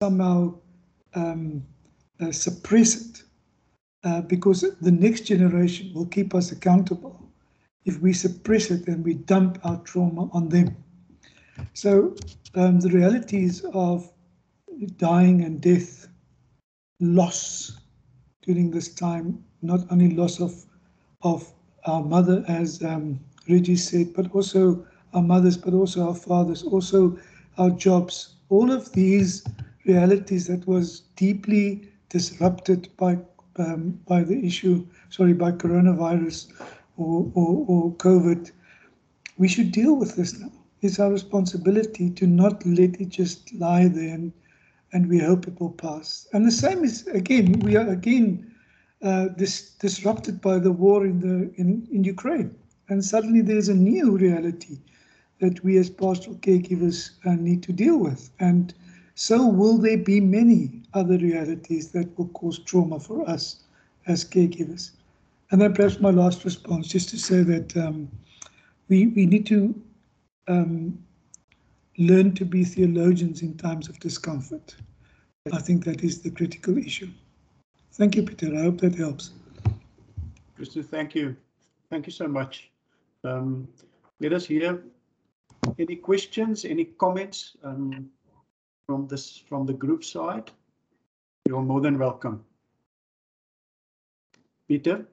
somehow suppress it, because the next generation will keep us accountable if we suppress it and we dump our trauma on them. So the realities of dying and death, loss during this time, not only loss of our mother, as Reggie said, but also our mothers, but also our fathers, also our jobs. All of these realities that was deeply disrupted by the issue, by coronavirus or COVID. We should deal with this now. It's our responsibility to not let it just lie there and we hope it will pass. And the same is, again, we are again disrupted by the war in Ukraine. And suddenly there's a new reality that we as pastoral caregivers need to deal with. And so will there be many other realities that will cause trauma for us as caregivers. And then perhaps my last response, just to say that we need to learn to be theologians in times of discomfort. I think that is the critical issue. Thank you, Peter. I hope that helps. Christo, thank you. Thank you so much. Let us hear any questions, any comments from the group side. You're more than welcome. Peter?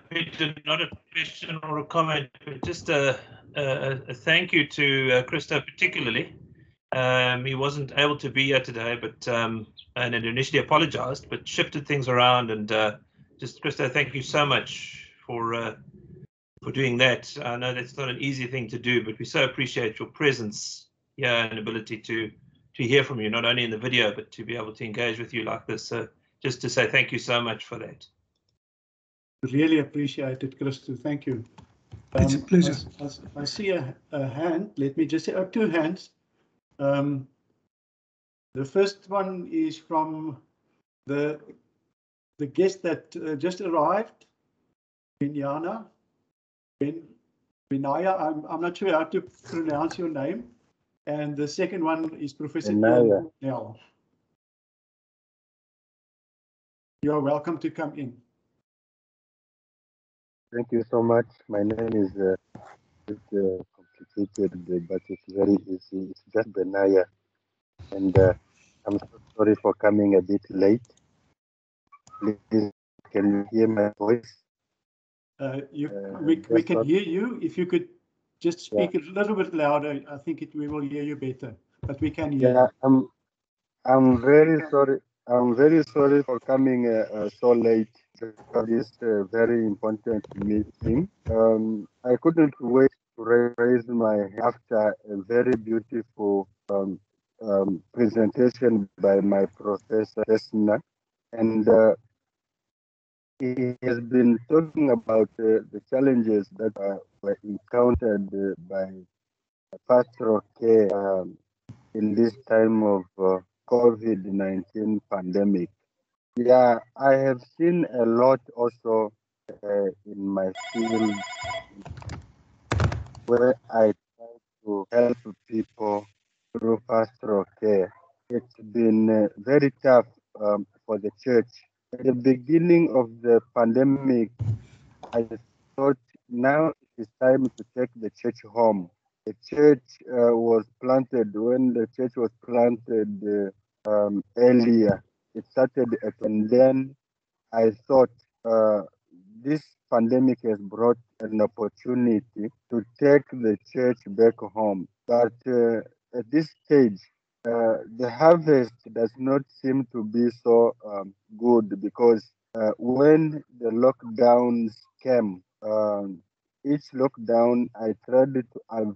Peter, not a question or a comment, but just a thank you to Christo particularly. He wasn't able to be here today, but and had initially apologized, but shifted things around. And just Christo, thank you so much for doing that. I know that's not an easy thing to do, but we so appreciate your presence here and ability to hear from you, not only in the video, but to be able to engage with you like this. So just to say thank you so much for that. Really appreciate it, Christo. Thank you. It's a pleasure. I see a hand. Let me just say, two hands. The first one is from the guest that just arrived, Binyana. Binaya, I'm not sure how to pronounce your name. And the second one is Professor Ian Nell. You are welcome to come in. Thank you so much. My name is complicated, but it's very easy. It's just Benaya. And I'm so sorry for coming a bit late. Please, can you hear my voice? We can hear you. If you could just speak a little bit louder, I think we will hear you better. But we can hear you. I'm very sorry. I'm very sorry for coming so late for this very important meeting. I couldn't wait to raise my hand after a very beautiful presentation by my professor Esna, and he has been talking about the challenges that were encountered by pastoral care in this time of COVID-19 pandemic. Yeah, I have seen a lot also in my field where I try to help people through pastoral care. It's been very tough for the church. At the beginning of the pandemic, I thought now it is time to take the church home. The church was planted when the church was planted earlier. It started, and then I thought this pandemic has brought an opportunity to take the church back home. But at this stage, the harvest does not seem to be so good because when the lockdowns came, each lockdown I tried to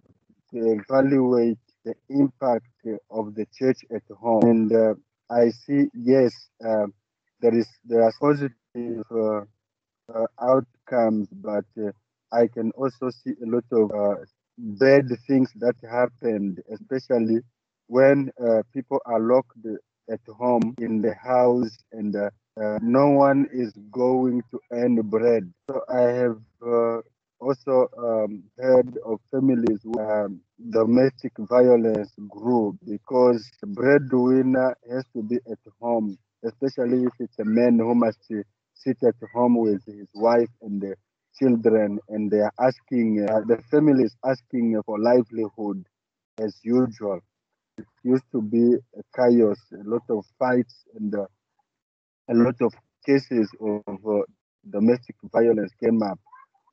evaluate the impact of the church at home, and I see yes, there are positive outcomes, but I can also see a lot of bad things that happened, especially when people are locked at home in the house and no one is going to earn bread. So I have also heard of families where domestic violence grew because the breadwinner has to be at home, especially if it's a man who must sit at home with his wife and the children, and they are asking, the family is asking for livelihood as usual. It used to be a chaos, a lot of fights, and a lot of cases of domestic violence came up,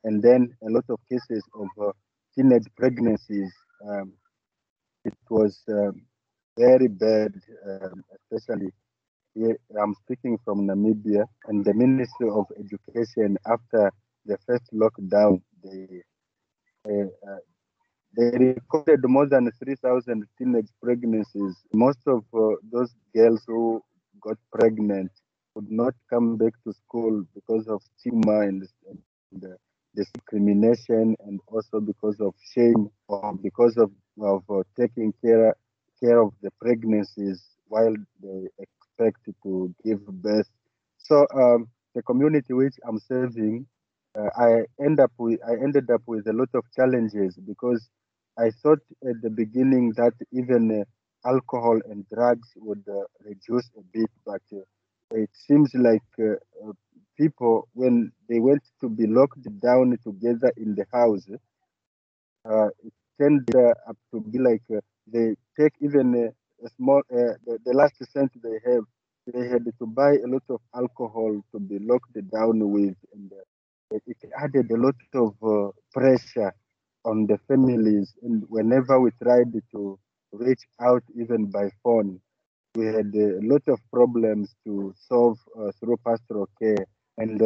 and then a lot of cases of teenage pregnancies. Um, it was very bad, especially here. I'm speaking from Namibia, and the Ministry of Education, after the first lockdown, uh, uh, they recorded more than 3,000 teenage pregnancies. Most of those girls who got pregnant would not come back to school because of stigma and discrimination, and also because of shame, or because of taking care of the pregnancies while they expect to give birth. So the community which I'm serving, I ended up with a lot of challenges because I thought at the beginning that even alcohol and drugs would reduce a bit, but it seems like people, when they went to be locked down together in the house, it turned up to be like they take even a small, the last cent they have, they had to buy a lot of alcohol to be locked down with, and it added a lot of pressure on the families. And whenever we tried to reach out, even by phone, we had a lot of problems to solve through pastoral care. And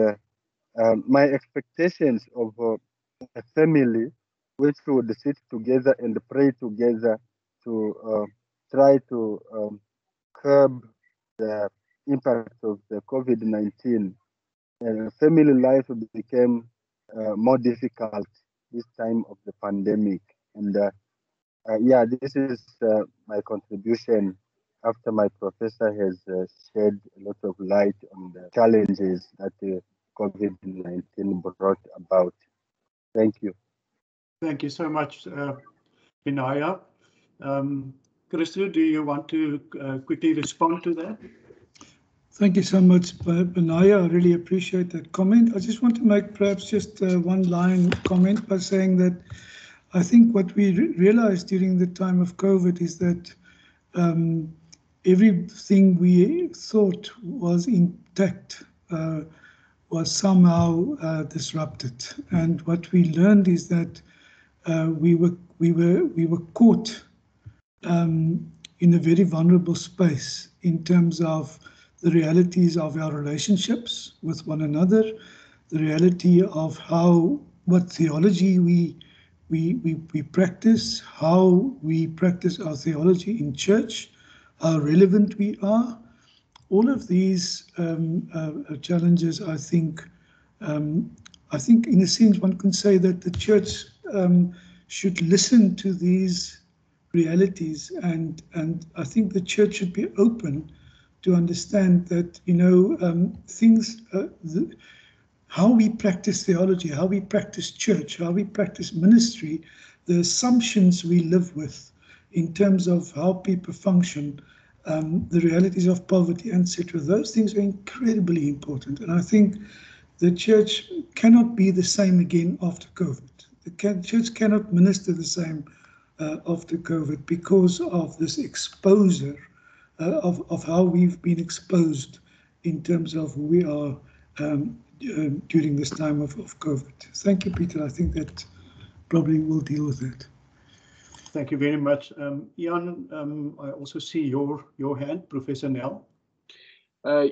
my expectations of a family which would sit together and pray together to try to curb the impact of the COVID-19. Family life became more difficult this time of the pandemic. And yeah, this is my contribution after my professor has shed a lot of light on the challenges that COVID-19 brought about. Thank you. Thank you so much, Benaya. Christo, do you want to quickly respond to that? Thank you so much, Benaya. I really appreciate that comment. I just want to make perhaps just one line comment by saying that I think what we realized during the time of COVID is that everything we thought was intact was somehow disrupted. And what we learned is that we were caught in a very vulnerable space in terms of the realities of our relationships with one another, the reality of what theology we practice, how we practice our theology in church, how relevant we are. All of these challenges, I think in a sense one can say that the church should listen to these realities, and I think the church should be open to understand that, things, how we practice theology, how we practice church, how we practice ministry, the assumptions we live with in terms of how people function, the realities of poverty, etc. Those things are incredibly important. And I think the church cannot be the same again after COVID. The church cannot minister the same after COVID because of this exposure of how we've been exposed in terms of who we are during this time of COVID. Thank you, Peter. I think that probably will deal with that. Thank you very much. Ian, I also see your hand, Professor Nel.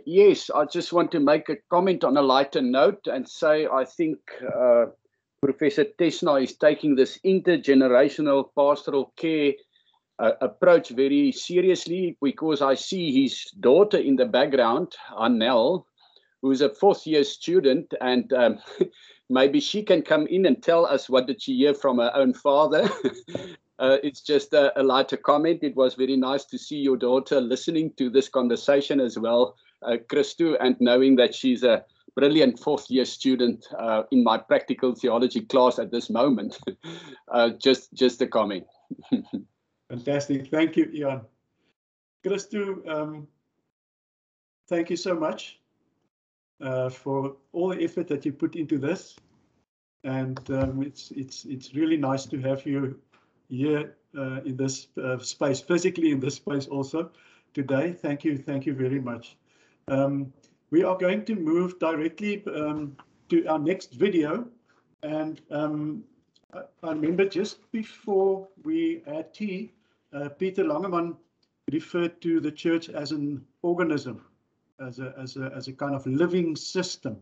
Yes, I just want to make a comment on a lighter note and say I think Professor Tesna is taking this intergenerational pastoral care approach very seriously, because I see his daughter in the background, Anel, who's a fourth-year student, and maybe she can come in and tell us what did she hear from her own father. It's just a lighter comment. It was very nice to see your daughter listening to this conversation as well, Christo, and knowing that she's a brilliant fourth-year student in my practical theology class at this moment. Just a comment. Fantastic. Thank you, Ian. Christo, thank you so much for all the effort that you put into this. And it's really nice to have you here in this space, physically in this space also today. Thank you very much. We are going to move directly to our next video. And I remember just before we had tea, Peter Langeman referred to the church as an organism, as a kind of living system.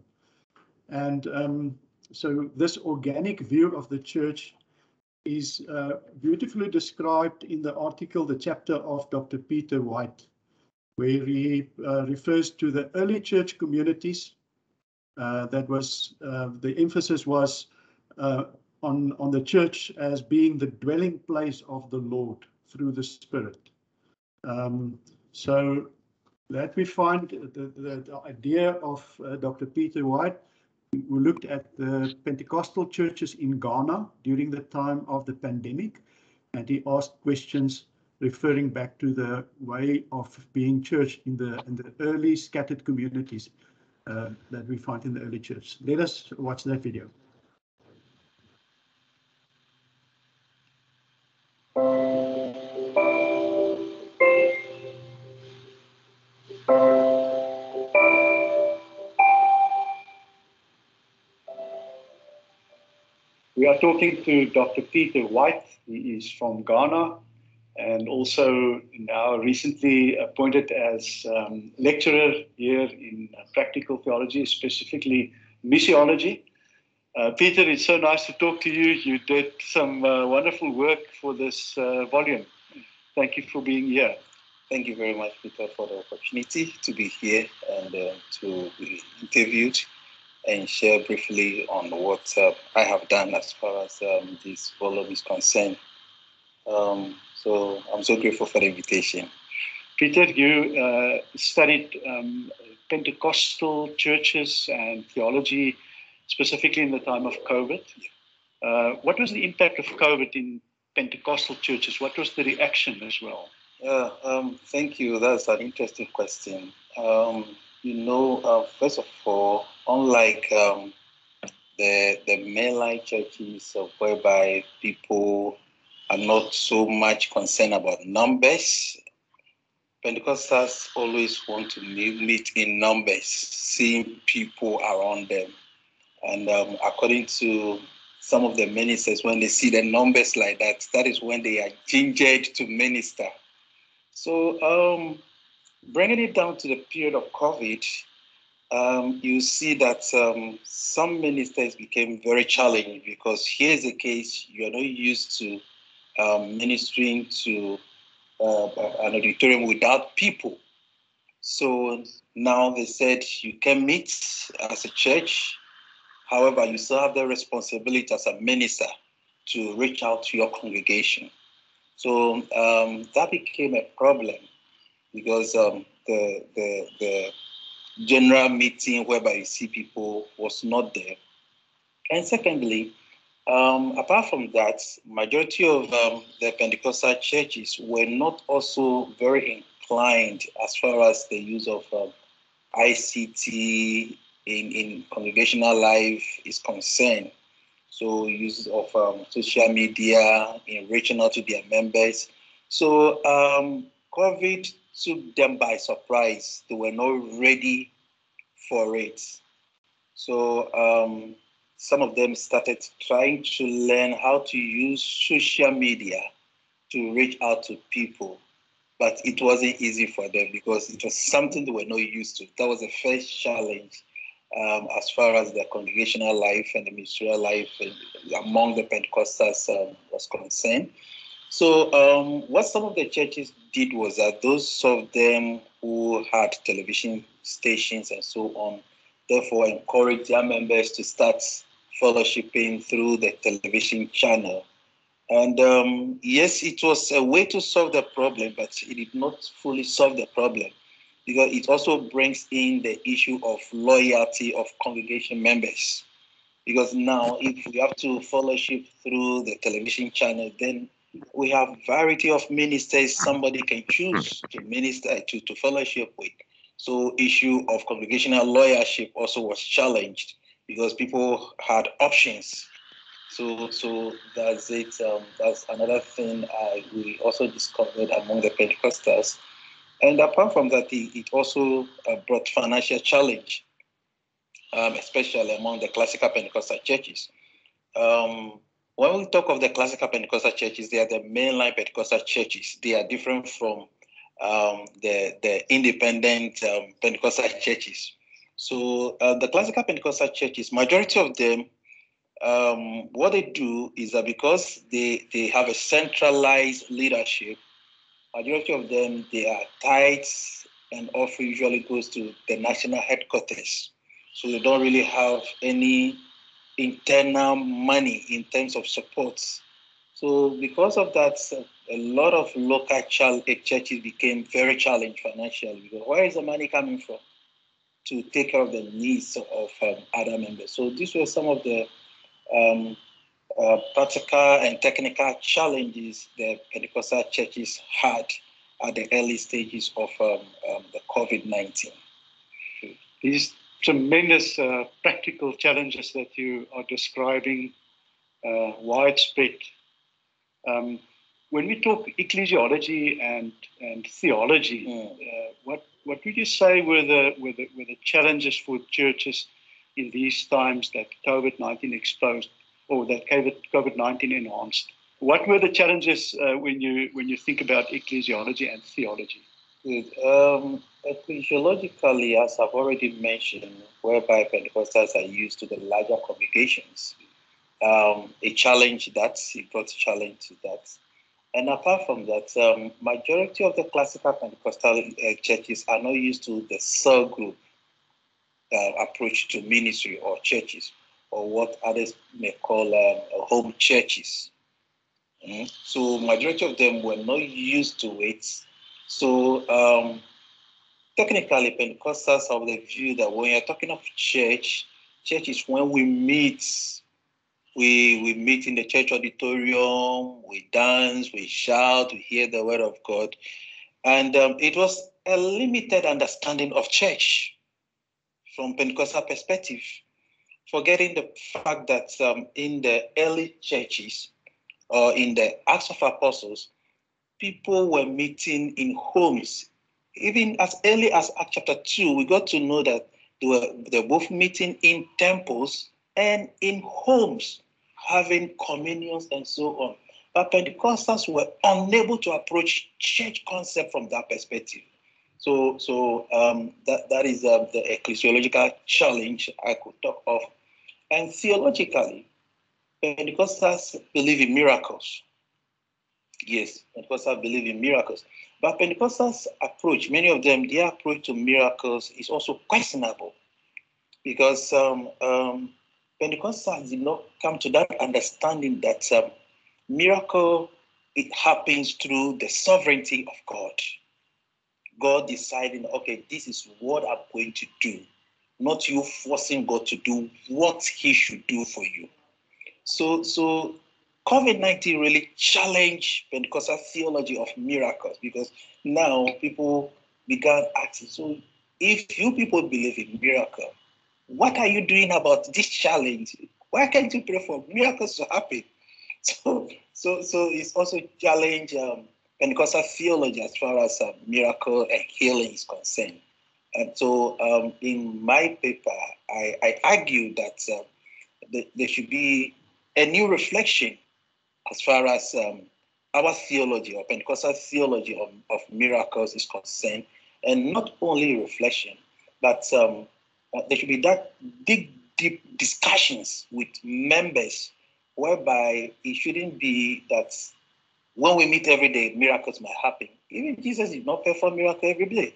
And so this organic view of the church is beautifully described in the article, the chapter of Dr. Peter White, where he refers to the early church communities. That was the emphasis was on the church as being the dwelling place of the Lord through the Spirit. So that we find the idea of Dr. Peter White. We looked at the Pentecostal churches in Ghana during the time of the pandemic, and he asked questions referring back to the way of being church in the early scattered communities that we find in the early church. Let us watch that video. We are talking to Dr. Peter White. He is from Ghana and also now recently appointed as lecturer here in practical theology, specifically missiology. Peter, it's so nice to talk to you. You did some wonderful work for this volume. Thank you for being here. Thank you very much, Peter, for the opportunity to be here and to be interviewed and share briefly on what I have done as far as this volume is concerned. So I'm so grateful for the invitation. Peter, you studied Pentecostal churches and theology, specifically in the time of COVID. What was the impact of COVID in Pentecostal churches? What was the reaction as well? Thank you. That's an interesting question. First of all, unlike the mainline churches whereby people are not so much concerned about numbers, Pentecostals always want to meet in numbers, seeing people around them. And according to some of the ministers, when they see the numbers like that, that is when they are gingered to minister. So bringing it down to the period of COVID, you see that some ministers became very challenging because here's the case, you are not used to ministering to an auditorium without people. So now they said you can meet as a church, however, you still have the responsibility as a minister to reach out to your congregation. So that became a problem because the general meeting whereby you see people was not there. And secondly, apart from that, majority of the Pentecostal churches were not also very inclined as far as the use of ICT in congregational life is concerned. So use of social media in reaching out to their members. So COVID took them by surprise. They were not ready for it. So some of them started trying to learn how to use social media to reach out to people. But it wasn't easy for them because it was something they were not used to. That was the first challenge as far as the congregational life and the ministerial life among the Pentecostals was concerned. So what some of the churches did was that those of them who had television stations and so on, therefore encouraged their members to start fellowshipping through the television channel. And yes, it was a way to solve the problem, but it did not fully solve the problem because it also brings in the issue of loyalty of congregation members. Because now, if we have to fellowship through the television channel, then we have variety of ministers somebody can choose to minister to fellowship with. So issue of congregational lawyership also was challenged because people had options. So that's it. That's another thing we also discovered among the Pentecostals. And apart from that, it also brought financial challenge, especially among the classical Pentecostal churches. When we talk of the classical Pentecostal churches, they are the mainline Pentecostal churches. They are different from the independent Pentecostal churches. So the classical Pentecostal churches, majority of them, what they do is that because they have a centralized leadership, majority of them, their tithes and offering usually goes to the national headquarters. So they don't really have any internal money in terms of support. So because of that, a lot of local churches became very challenged financially. Because where is the money coming from to take care of the needs of other members? So these were some of the practical and technical challenges that Pentecostal churches had at the early stages of the COVID-19. These tremendous practical challenges that you are describing, widespread. When we talk ecclesiology and theology, what would you say were the challenges for churches in these times that COVID-19 exposed, or that COVID-19 enhanced? What were the challenges when you think about ecclesiology and theology? Ecclesiologically, as I've already mentioned, whereby Pentecostals are used to the larger congregations, a challenge that it brought a challenge to that. And apart from that, majority of the classical Pentecostal churches are not used to the cell group approach to ministry or churches, or what others may call home churches. So majority of them were not used to it. So technically, Pentecostals have the view that when you're talking of church is when we meet. We meet in the church auditorium, we dance, we shout, we hear the word of God. And it was a limited understanding of church from Pentecostal perspective, forgetting the fact that in the early churches or in the Acts of Apostles, people were meeting in homes. Even as early as Acts chapter 2, we got to know that they were both meeting in temples and in homes, having communions and so on. But Pentecostals were unable to approach church concept from that perspective. So that is the ecclesiological challenge I could talk of. And theologically, Pentecostals believe in miracles. Yes, Pentecostals believe in miracles. But Pentecostals' approach, many of them, their approach to miracles is also questionable, because Pentecostals did not come to that understanding that miracle, it happens through the sovereignty of God. God deciding, okay, this is what I'm going to do, not you forcing God to do what he should do for you. So COVID-19 really challenged Pentecostal theology of miracles, because now people began asking, so if you people believe in miracle, what are you doing about this challenge? Why can't you pray for miracles to happen? So it's also challenge Pentecostal theology as far as miracle and healing is concerned. And so in my paper, I argue that there should be a new reflection as far as our theology or Pentecostal theology of miracles is concerned, and not only reflection, but there should be that deep discussions with members, whereby it shouldn't be that when we meet every day, miracles might happen. Even Jesus did not perform miracle every day.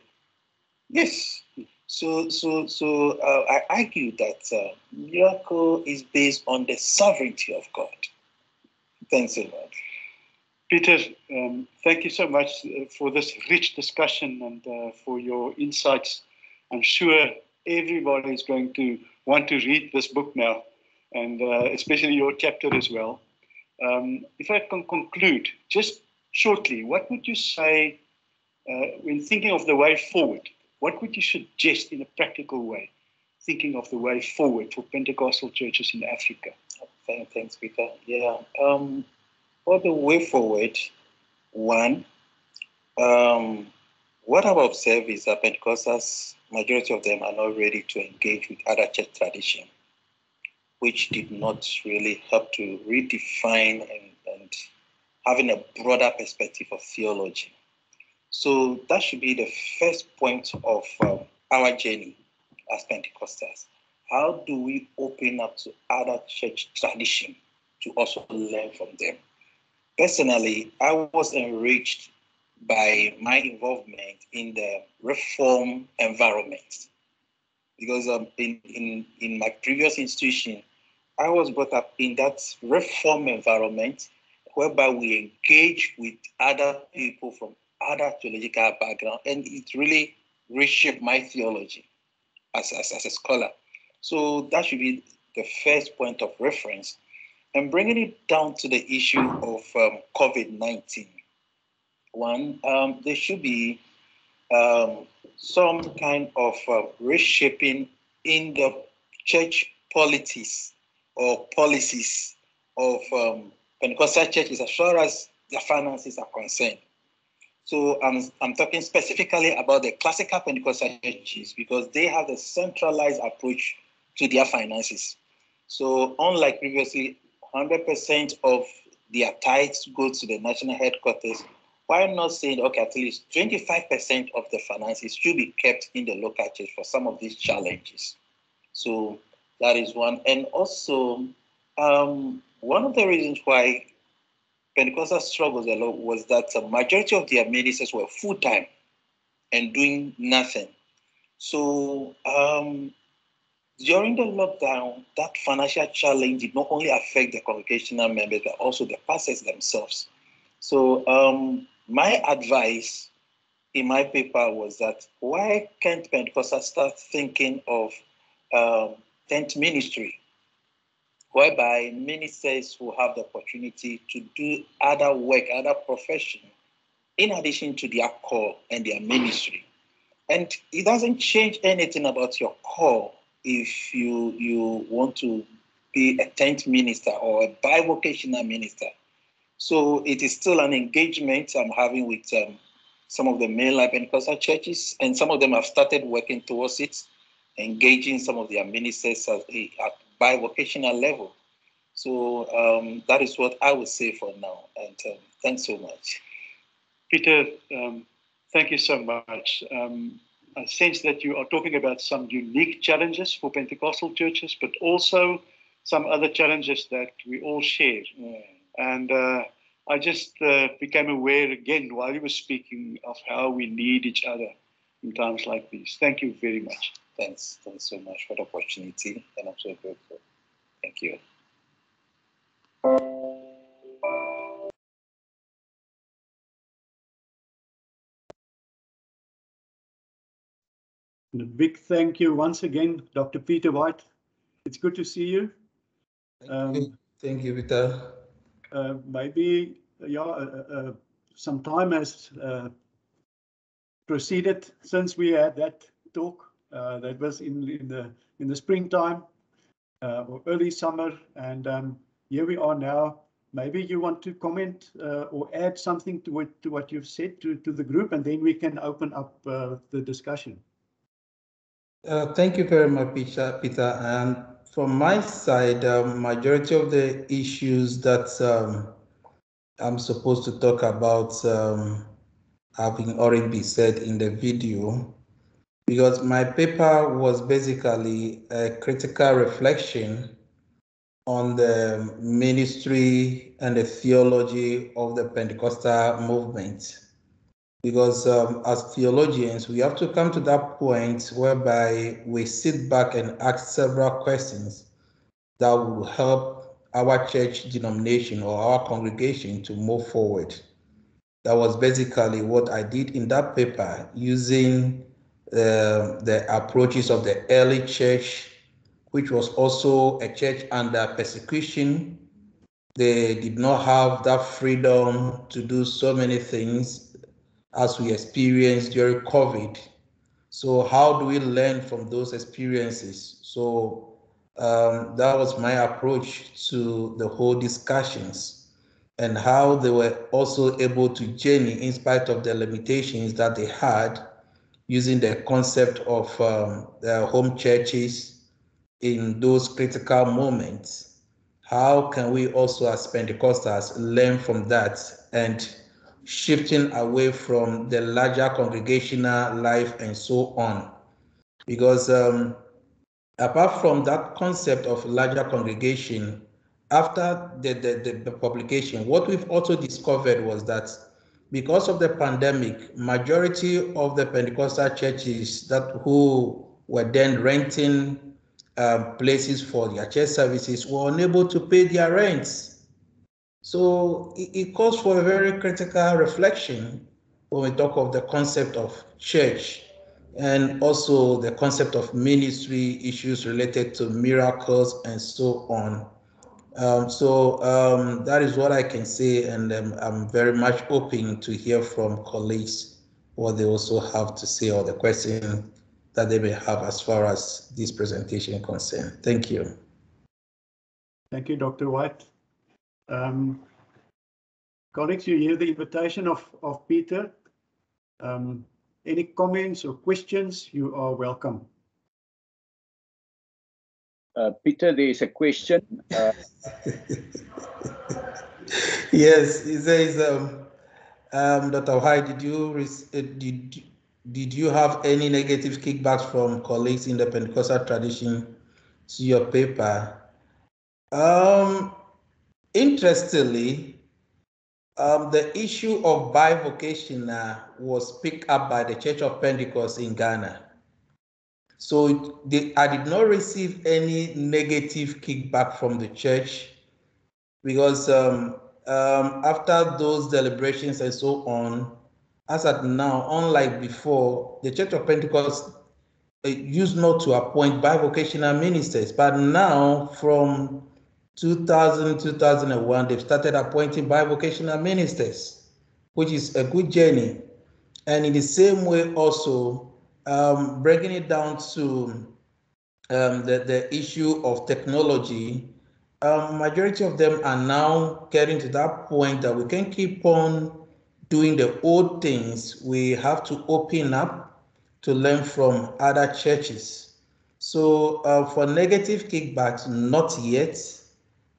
Yes. So I argue that miracle is based on the sovereignty of God. Thanks a lot. Peter, thank you so much for this rich discussion and for your insights. I'm sure everybody is going to want to read this book now, and especially your chapter as well. If I can conclude, just shortly, what would you say when thinking of the way forward? What would you suggest in a practical way, thinking of the way forward for Pentecostal churches in Africa? Thanks, Peter. Yeah. For the way forward, one, what I've observed is that Pentecostals, majority of them are not ready to engage with other church tradition, which did not really help to redefine and having a broader perspective of theology. So that should be the first point of our journey as Pentecostals. How do we open up to other church tradition to also learn from them? Personally, I was enriched by my involvement in the reform environment because in my previous institution, I was brought up in that reform environment whereby we engage with other people from other theological background, and it really reshaped my theology as a scholar. So that should be the first point of reference. And bringing it down to the issue of COVID-19, one, there should be some kind of reshaping in the church policies or policies of Pentecostal churches as far as their finances are concerned. So I'm talking specifically about the classical Pentecostal churches because they have a centralized approach to their finances. So unlike previously, 100% of their tithes go to the national headquarters. Why not saying, okay, at least 25% of the finances should be kept in the local church for some of these challenges? So that is one. And also, one of the reasons why Pentecostal struggles a lot was that the majority of their ministers were full-time and doing nothing. So during the lockdown, that financial challenge did not only affect the congregational members, but also the pastors themselves. So my advice in my paper was that why can't Pentecostals start thinking of tent ministry, whereby ministers will have the opportunity to do other work, other profession, in addition to their call and their ministry. And it doesn't change anything about your call if you want to be a tent minister or a bivocational minister. So it is still an engagement I'm having with some of the mainline Pentecostal churches, and some of them have started working towards it, engaging some of their ministers at bivocational level. So that is what I would say for now. And thanks so much. Peter, thank you so much. I sense that you are talking about some unique challenges for Pentecostal churches, but also some other challenges that we all share. And I just became aware again while you were speaking of how we need each other in times like these. Thank you very much. Thanks so much for the opportunity, and I'm so grateful. Thank you. And a big thank you once again, Dr. Peter White. It's good to see you. Thank you, Peter. Maybe some time has proceeded since we had that talk. That was in the springtime or early summer, and here we are now. Maybe you want to comment or add something to what you've said to the group, and then we can open up the discussion. Thank you very much, Peter. And from my side, majority of the issues that I'm supposed to talk about having already been said in the video, because my paper was basically a critical reflection on the ministry and the theology of the Pentecostal movement. Because as theologians, we have to come to that point whereby we sit back and ask several questions that will help our church denomination or our congregation to move forward. That was basically what I did in that paper, using the approaches of the early church, which was also a church under persecution. They did not have that freedom to do so many things as we experienced during COVID. So how do we learn from those experiences? So that was my approach to the whole discussions, and how they were also able to journey in spite of the limitations that they had, using the concept of their home churches in those critical moments. How can we also as Pentecostals learn from that, and shifting away from the larger congregational life and so on? Because apart from that concept of larger congregation, after the publication, what we've also discovered was that because of the pandemic, majority of the Pentecostal churches that who were then renting places for their church services were unable to pay their rents. So it calls for a very critical reflection when we talk of the concept of church, and also the concept of ministry, issues related to miracles and so on. That is what I can say, and I'm very much hoping to hear from colleagues what they also have to say, or the question that they may have as far as this presentation is concerned. Thank you. Thank you, Dr. White. Colleagues, you hear the invitation of Peter. Any comments or questions, you are welcome. Peter, there is a question. Yes, he says, Dr. White, did you have any negative kickbacks from colleagues in the Pentecostal tradition to your paper? Interestingly, the issue of bivocational was picked up by the Church of Pentecost in Ghana. So I did not receive any negative kickback from the church, because after those deliberations and so on, as at now, unlike before, the Church of Pentecost used not to appoint bivocational ministers, but now from 2000, 2001, they've started appointing bivocational ministers, which is a good journey. And in the same way also, bringing it down to the issue of technology, majority of them are now getting to that point that we can keep on doing the old things. We have to open up to learn from other churches. So for negative kickbacks, not yet.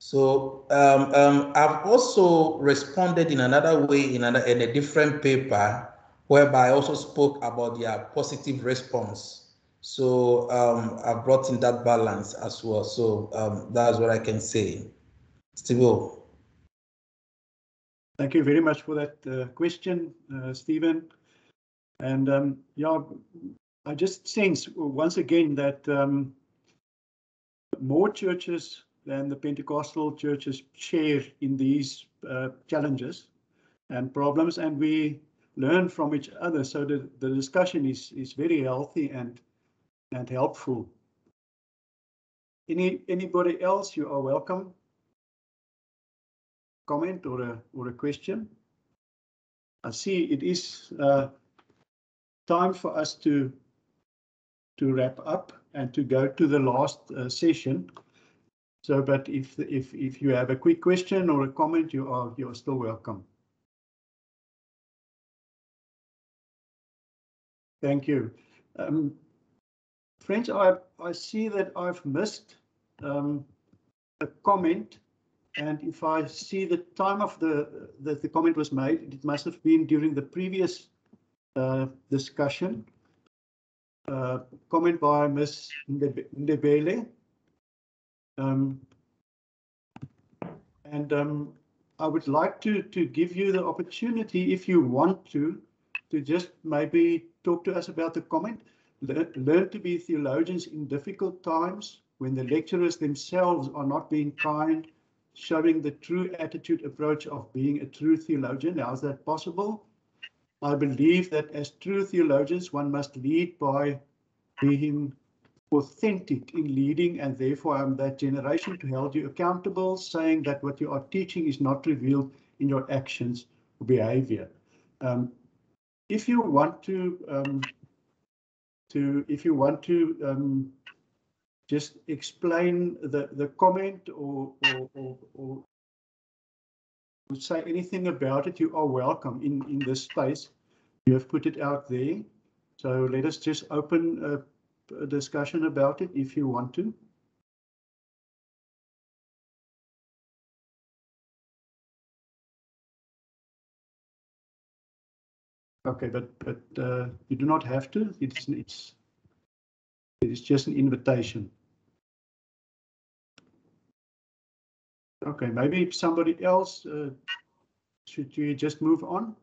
So I've also responded in another way in a different paper, whereby I also spoke about their positive response. So I've brought in that balance as well. So that's what I can say. Steve. Thank you very much for that question, Stephen. And yeah, I just sense once again that more churches than the Pentecostal churches share in these challenges and problems, and we learn from each other. So the discussion is very healthy and helpful. Anybody else, you are welcome. Comment or a question? I see it is time for us to wrap up and to go to the last session. So, but if you have a quick question or a comment, you are still welcome. Thank you. Friends, I see that I've missed a comment, and if I see the time of that the comment was made, it must have been during the previous discussion. Comment by Ms. Ndebele. I would like to give you the opportunity, if you want to just maybe talk to us about the comment. Learn to be theologians in difficult times when the lecturers themselves are not being kind showing the true attitude approach of being a true theologian. How is that possible? I believe that as true theologians, one must lead by being authentic in leading, and therefore I'm that generation to hold you accountable, saying that what you are teaching is not revealed in your actions or behavior. If you want to just explain the comment or say anything about it, you are welcome in this space. You have put it out there. So let us just open a discussion about it if you want to. Okay, but you do not have to. It's just an invitation. Okay, maybe somebody else. Should you just move on?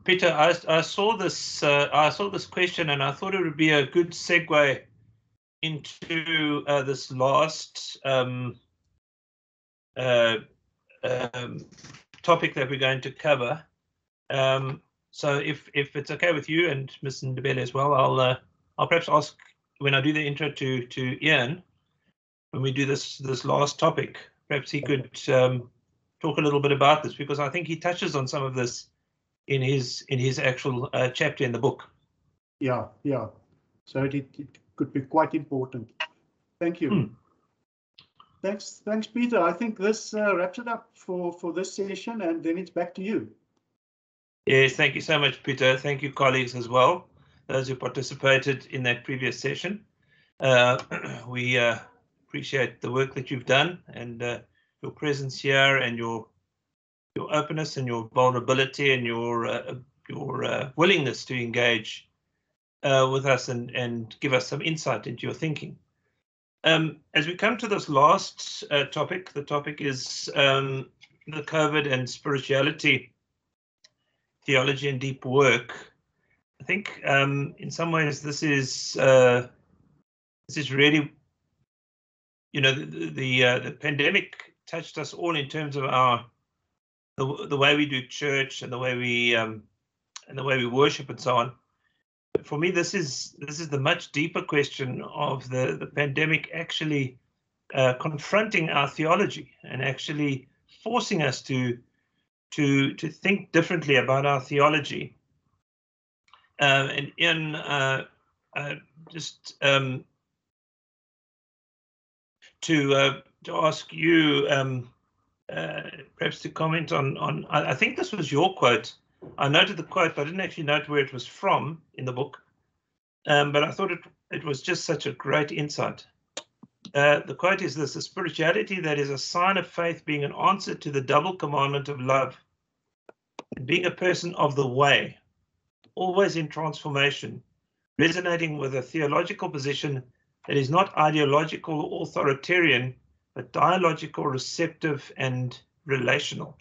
Peter, I saw this question, and I thought it would be a good segue into this last topic that we're going to cover. So if it's okay with you and Ms. Ndebele as well, I'll perhaps ask when I do the intro to Ian, when we do this last topic, perhaps he could talk a little bit about this, because I think he touches on some of this in his actual chapter in the book. Yeah. So it could be quite important. Thank you. Thanks, Peter. I think this wraps it up for this session, and then it's back to you. Yes, thank you so much, Peter. Thank you, colleagues, as well, those who participated in that previous session. We appreciate the work that you've done, and your presence here, and your openness and your vulnerability, and your willingness to engage with us and give us some insight into your thinking. As we come to this last topic, the topic is the COVID and spirituality, theology and deep work. I think in some ways this is really, you know, the pandemic touched us all in terms of the way we do church and the way we worship and so on. But for me, this is the much deeper question of the pandemic actually confronting our theology and actually forcing us to think differently about our theology. And Ian, just to ask you perhaps to comment on I think this was your quote. I noted the quote, but I didn't actually note where it was from in the book. But I thought it was just such a great insight. The quote is this: "A spirituality that is a sign of faith being an answer to the double commandment of love, and being a person of the way, always in transformation, resonating with a theological position that is not ideological or authoritarian, but dialogical, receptive, and relational."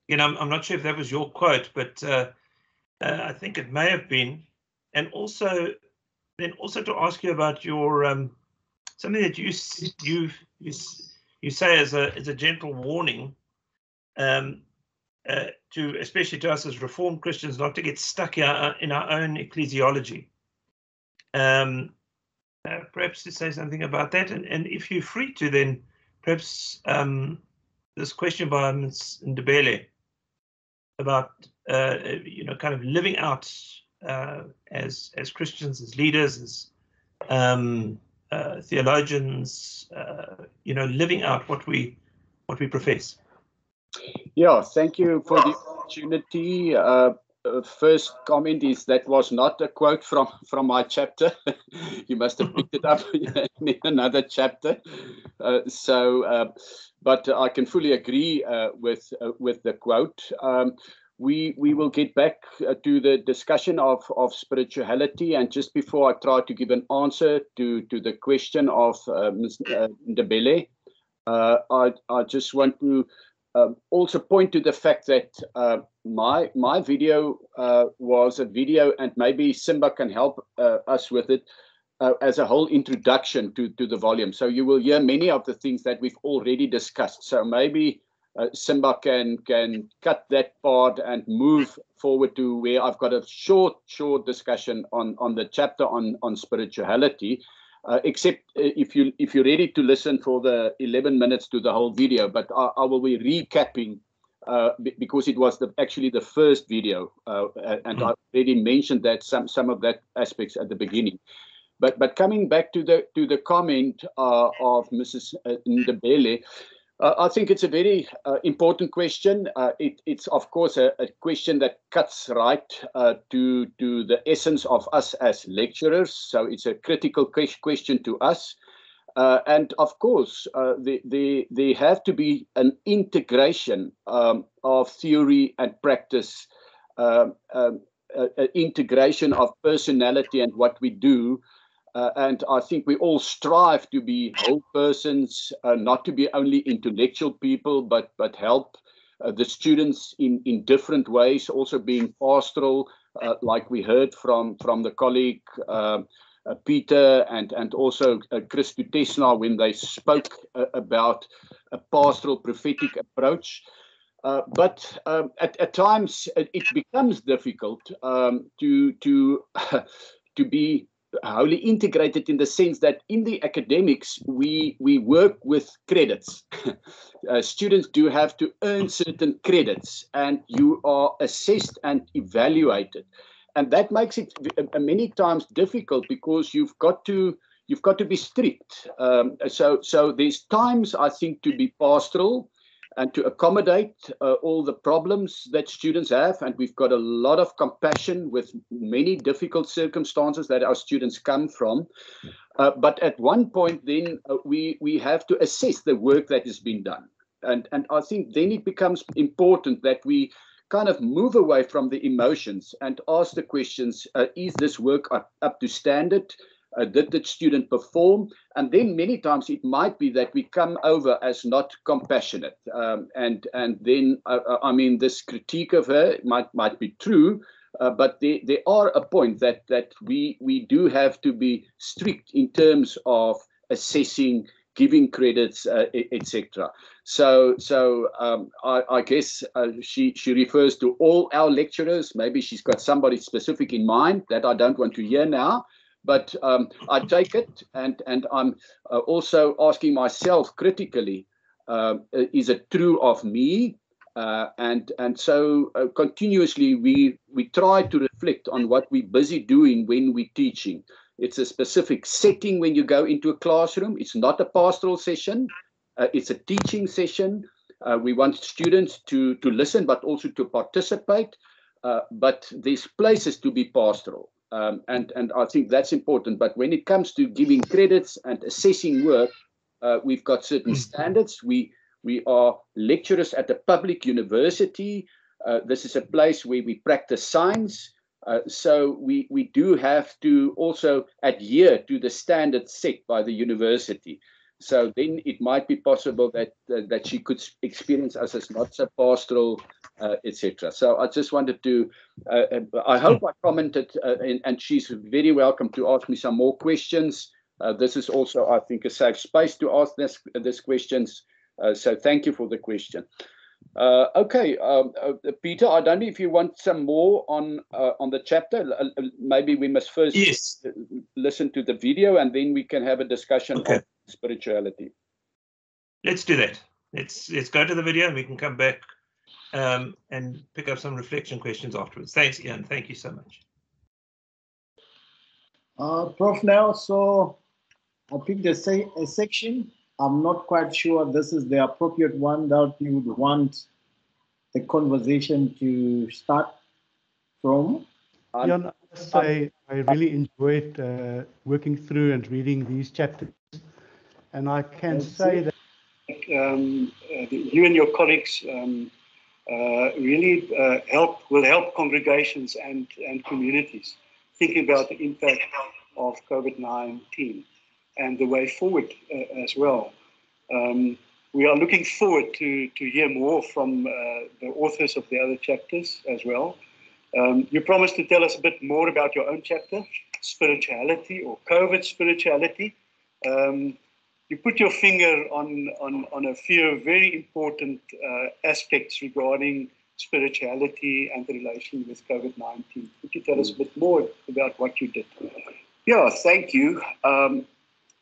You know, I'm not sure if that was your quote, but I think it may have been. And also to ask you about your something that you say as a gentle warning to, especially to us as Reformed Christians, not to get stuck in our own ecclesiology. Perhaps to say something about that, and if you're free to, then perhaps this question by Ms. Ndebele about you know, kind of living out as Christians, as leaders, as theologians, you know, living out what we profess. Yeah, thank you for the opportunity. First comment is that was not a quote from my chapter. You must have picked it up in another chapter. But I can fully agree with the quote. We will get back to the discussion of spirituality, and just before I try to give an answer to the question of Ms. Ndebele, I just want to also point to the fact that my video was a video, and maybe Simba can help us with it, as a whole introduction to the volume. So you will hear many of the things that we've already discussed. So maybe Simba can cut that part and move forward to where I've got a short discussion on the chapter on spirituality. Except if you're ready to listen for the 11 minutes to the whole video, but I will be recapping because it was actually the first video, and I already mentioned that some of that aspects at the beginning. But coming back to the comment of Mrs. Ndebele, I think it's a very important question. It's of course a question that cuts right to the essence of us as lecturers. So it's a critical question to us. And of course, there have to be an integration of theory and practice, integration of personality and what we do. And I think we all strive to be whole persons, not to be only intellectual people, but help the students in different ways, also being pastoral, like we heard from the colleague Peter and also Christo Tesna when they spoke about a pastoral prophetic approach. But at times it becomes difficult to be wholly integrated, in the sense that in the academics we work with credits. Students do have to earn certain credits, and you are assessed and evaluated, and that makes it many times difficult because you've got to be strict. So there's times, I think, to be pastoral and to accommodate all the problems that students have. And we've got a lot of compassion with many difficult circumstances that our students come from. But at one point, then we have to assess the work that has been done. And I think then it becomes important that we kind of move away from the emotions and ask the questions, is this work up to standard? Did the student perform? And then many times it might be that we come over as not compassionate. And then, I mean, this critique of her might be true, but there are a point that we do have to be strict in terms of assessing, giving credits, etc. So I guess she refers to all our lecturers. Maybe she's got somebody specific in mind that I don't want to hear now. But I take it, and I'm also asking myself critically, is it true of me? And so continuously we try to reflect on what we're busy doing when we're teaching. It's a specific setting when you go into a classroom. It's not a pastoral session. It's a teaching session. We want students to listen, but also to participate. But there's places to be pastoral. And I think that's important. But when it comes to giving credits and assessing work, we've got certain standards. We are lecturers at a public university. This is a place where we practice science. So we do have to also adhere to the standards set by the university. So then it might be possible that she could experience us as not so pastoral, etc. So I just wanted to, I hope I commented, and she's very welcome to ask me some more questions. This is also, I think, a safe space to ask these questions. So thank you for the question. Okay, Peter, I don't know if you want some more on the chapter. Maybe we must first listen to the video, and then we can have a discussion on spirituality. Let's do that. Let's go to the video, and we can come back and pick up some reflection questions afterwards. Thanks, Ian. Thank you so much. Prof, now, so I picked a section. I'm not quite sure this is the appropriate one that you would want the conversation to start from. Ian, I must say I really enjoyed working through and reading these chapters. And I can say that you and your colleagues really will help congregations and communities think about the impact of COVID-19 and the way forward as well. we are looking forward to hear more from the authors of the other chapters as well. You promised to tell us a bit more about your own chapter, spirituality or COVID spirituality. You put your finger on a few very important aspects regarding spirituality and the relation with COVID-19. Could you tell us a bit more about what you did? Yeah, thank you.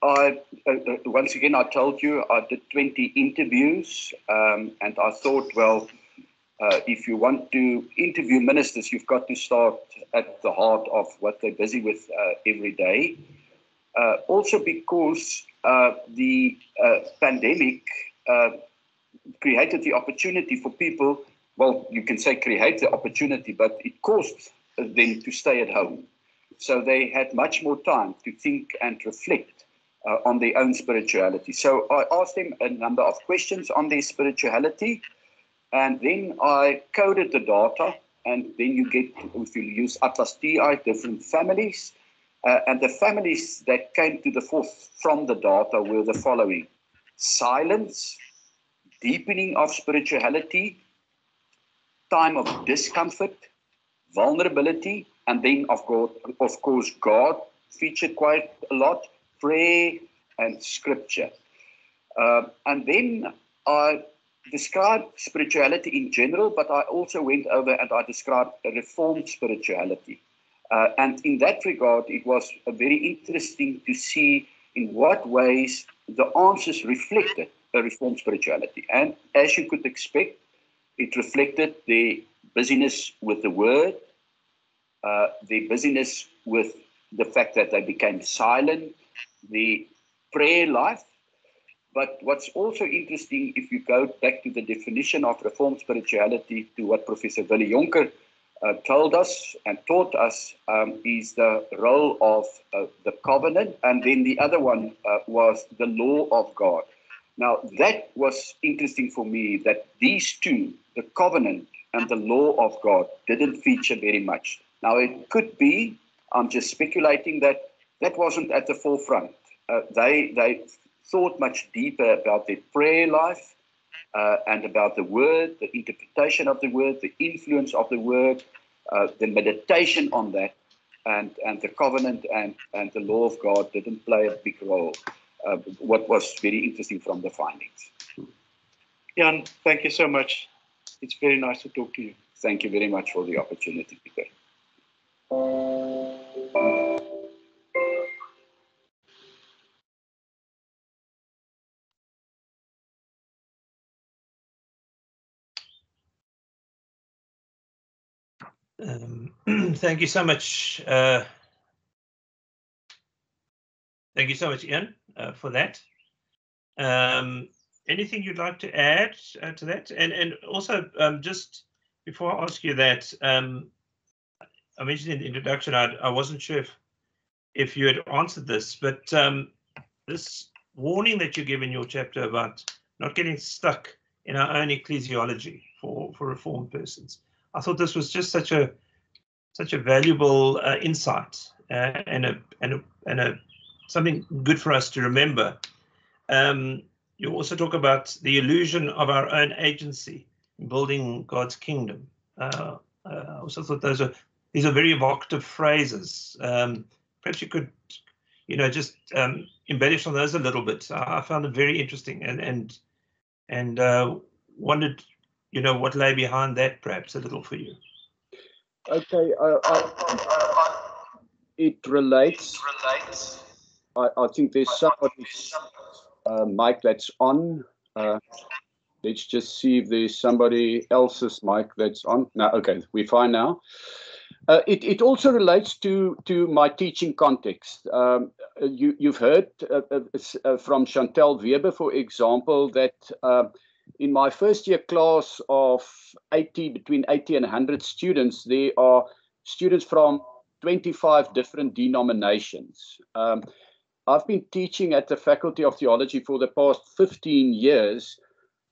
Once again, I told you I did 20 interviews, and I thought, well, if you want to interview ministers, you've got to start at the heart of what they're busy with every day. Also because the pandemic created the opportunity for people, well, you can say create the opportunity, but it caused them to stay at home. So they had much more time to think and reflect on their own spirituality. So I asked them a number of questions on their spirituality, and then I coded the data, and then you get, if you use Atlas TI, different families. And the families that came to the fore from the data were the following: silence, deepening of spirituality, time of discomfort, vulnerability, and then of course God featured quite a lot, prayer and scripture. And then I described spirituality in general, but I also went over and I described a reformed spirituality. And in that regard, it was very interesting to see in what ways the answers reflected a reformed spirituality. And as you could expect, it reflected their busyness with the word, their busyness with the fact that they became silent, the prayer life. But what's also interesting, if you go back to the definition of reformed spirituality, to what Professor Willie Jonker told us and taught us, is the role of the covenant, and then the other one was the law of God. Now, that was interesting for me, that these two, the covenant and the law of God, didn't feature very much. Now, it could be, I'm just speculating, that that wasn't at the forefront. They thought much deeper about their prayer life and about the word, the interpretation of the word, the influence of the word, the meditation on that, and the covenant and the law of God didn't play a big role. What was very interesting from the findings. Jan, thank you so much. It's very nice to talk to you. Thank you very much for the opportunity, Peter. Thank you so much. Thank you so much, Ian, for that. Anything you'd like to add to that? And also, just before I ask you that, I mentioned in the introduction, I wasn't sure if you had answered this, but this warning that you give in your chapter about not getting stuck in our own ecclesiology for Reformed persons, I thought this was just such a valuable insight and something good for us to remember. You also talk about the illusion of our own agency in building God's kingdom. I also thought these are very evocative phrases. Perhaps you could, just embellish on those a little bit. I found it very interesting and wondered, what lay behind that, perhaps a little for you. Okay, it relates. I think there's somebody's mic that's on. Let's just see if there's somebody else's mic that's on. No, okay, we're fine now. It also relates to my teaching context. You've heard from Chantal Weber, for example, that in my first year class of between 80 and 100 students, there are students from 25 different denominations. I've been teaching at the Faculty of Theology for the past 15 years.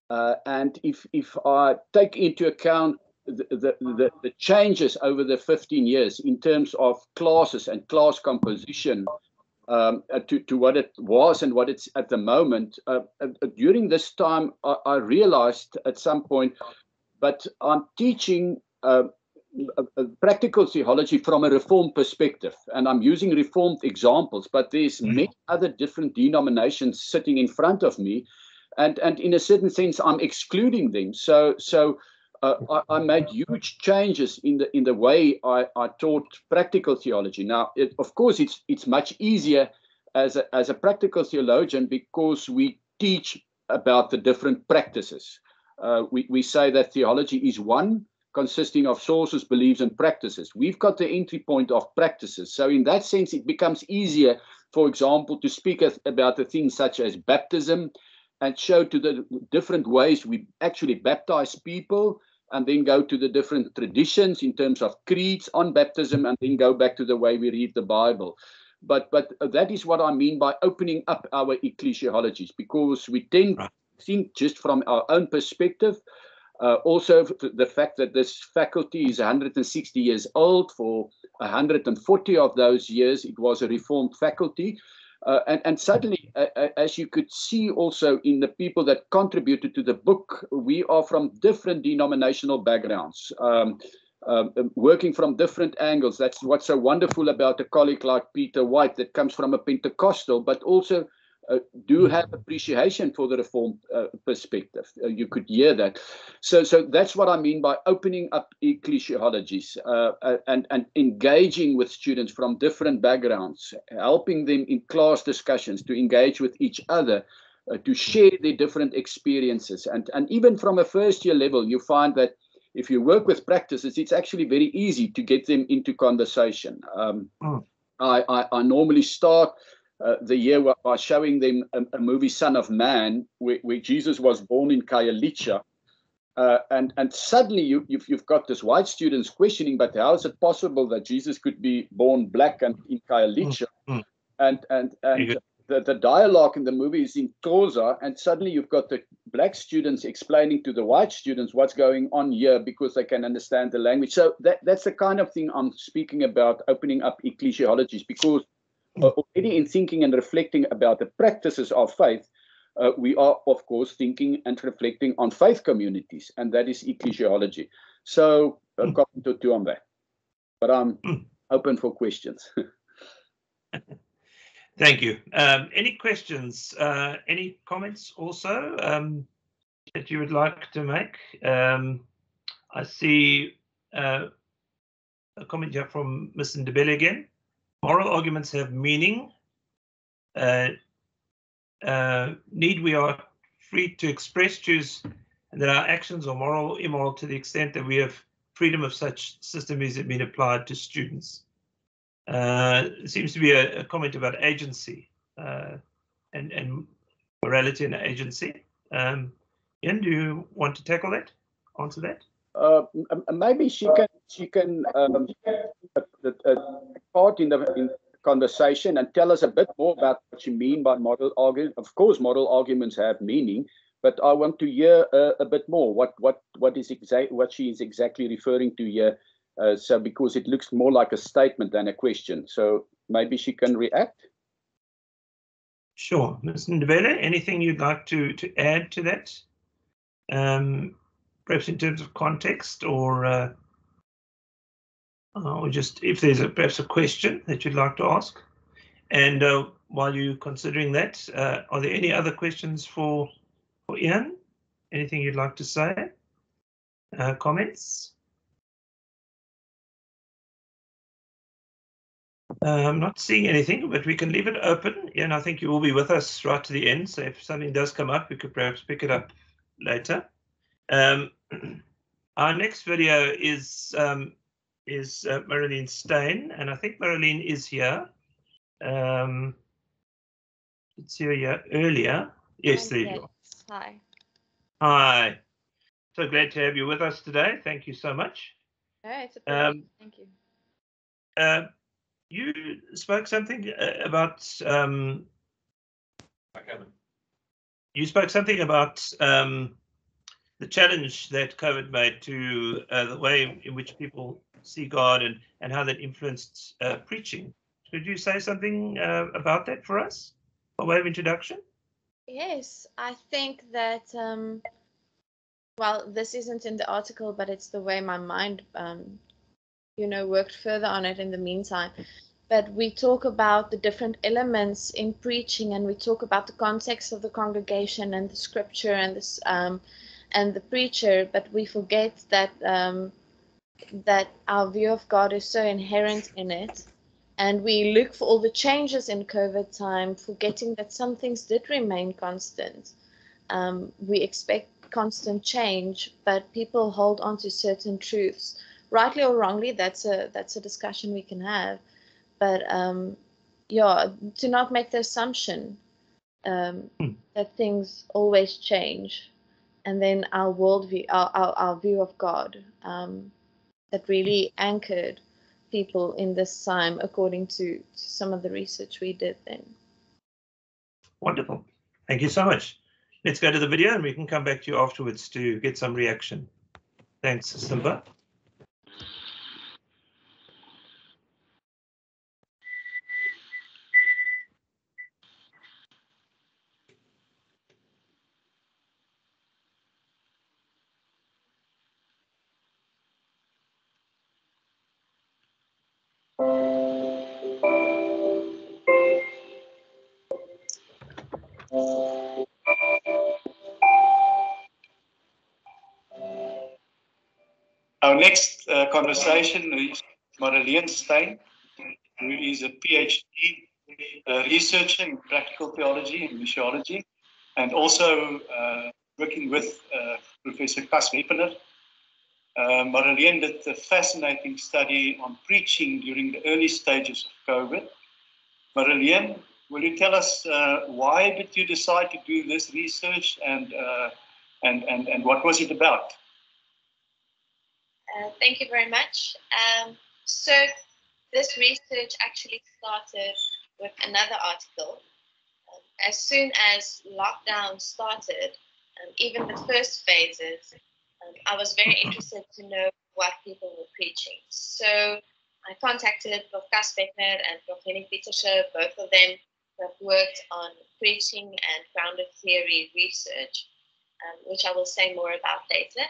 And if I take into account the changes over the 15 years in terms of classes and class composition, to what it was and what it's at the moment. During this time, I realized at some point, but I'm teaching practical theology from a Reformed perspective, and I'm using Reformed examples, but there's many other different denominations sitting in front of me, and in a certain sense, I'm excluding them. So I made huge changes in the way I taught practical theology. Now, of course, it's much easier as a practical theologian because we teach about the different practices. We say that theology is one, consisting of sources, beliefs, and practices. We've got the entry point of practices. So in that sense, it becomes easier, for example, to speak about the things such as baptism and show to the different ways we actually baptize people, and then go to the different traditions in terms of creeds on baptism, and then go back to the way we read the Bible. But that is what I mean by opening up our ecclesiologies, because we tend to think just from our own perspective. Also, the fact that this faculty is 160 years old. For 140 of those years, it was a Reformed faculty. And suddenly, as you could see also in the people that contributed to the book, we are from different denominational backgrounds, working from different angles. That's what's so wonderful about a colleague like Peter White, that comes from a Pentecostal, but also do have appreciation for the Reformed perspective. You could hear that. So that's what I mean by opening up ecclesiologies and engaging with students from different backgrounds, helping them in class discussions to engage with each other, to share their different experiences. And even from a first year level, you find that if you work with practices, it's actually very easy to get them into conversation. I normally start the year by showing them a movie, Son of Man, where Jesus was born in Khayelitsha. And suddenly you've got this white students questioning, but how is it possible that Jesus could be born black and in Khayelitsha? And the dialogue in the movie is in Xhosa, and suddenly you've got the black students explaining to the white students what's going on here because they can understand the language. So that's the kind of thing I'm speaking about, opening up ecclesiologies, because already in thinking and reflecting about the practices of faith, we are, of course, thinking and reflecting on faith communities, and that is ecclesiology. So, a comment or two on that. But I'm open for questions. Thank you. Any questions? Any comments also that you would like to make? I see a comment here from Ms. Ndebele again. Moral arguments have meaning. Need we are free to express, choose, and that our actions are moral or immoral to the extent that we have freedom of such system is being applied to students. It seems to be a comment about agency and morality and agency. Ian, do you want to tackle that? Answer that? Maybe she can part in the conversation and tell us a bit more about what you mean by moral argument. Of course, moral arguments have meaning, but I want to hear a bit more what she is exactly referring to here. So because it looks more like a statement than a question, so maybe she can react. Sure, Ms. Ndebele, anything you'd like to add to that? Perhaps in terms of context, or just if there's perhaps a question that you'd like to ask. And while you're considering that, are there any other questions for Ian? Anything you'd like to say? Comments? I'm not seeing anything, but we can leave it open. Ian, I think you will be with us right to the end, so if something does come up, we could perhaps pick it up later. Our next video is Marilyn Stein, and I think Marilyn is here. It's here earlier. Yes, there you are. Hi. Hi. So glad to have you with us today. Thank you so much. Yeah, it's a pleasure. Thank you. You spoke something about the challenge that COVID made to the way in which people see God and how that influenced preaching. could you say something about that for us, by way of introduction? Yes, I think that, well, this isn't in the article, but it's the way my mind, worked further on it in the meantime. But we talk about the different elements in preaching, and we talk about the context of the congregation and the scripture and this and the preacher, but we forget that that our view of God is so inherent in it. And we look for all the changes in COVID time, forgetting that some things did remain constant. We expect constant change, but people hold on to certain truths, rightly or wrongly. That's a discussion we can have. But yeah, to not make the assumption that things always change, and then our worldview, our view of God, that really anchored people in this time, according to some of the research we did then. Wonderful. Thank you so much. Let's go to the video and we can come back to you afterwards to get some reaction. Thanks, Simba. Our next conversation is Marlene Stein, who is a PhD researcher in practical theology and missiology, and also working with Professor Cas Weppener. Marlene did a fascinating study on preaching during the early stages of COVID. Marlene, will you tell us why did you decide to do this research, and what was it about? Thank you very much. So this research actually started with another article. As soon as lockdown started, even the first phases, I was very interested to know what people were preaching. So I contacted Prof. Cas Weppener and Prof. Henning Pietersche, both of them have worked on preaching and grounded theory research, which I will say more about later.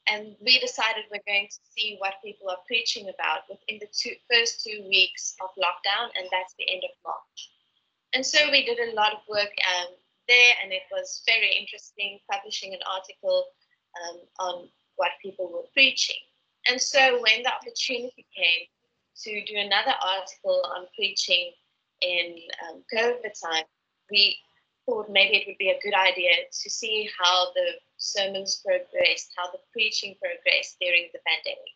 And we decided we're going to see what people are preaching about within the first 2 weeks of lockdown, and that's the end of March. And so we did a lot of work there, and it was very interesting publishing an article on what people were preaching. And so when the opportunity came to do another article on preaching in COVID time, we thought maybe it would be a good idea to see how the sermons progressed, how the preaching progressed during the pandemic.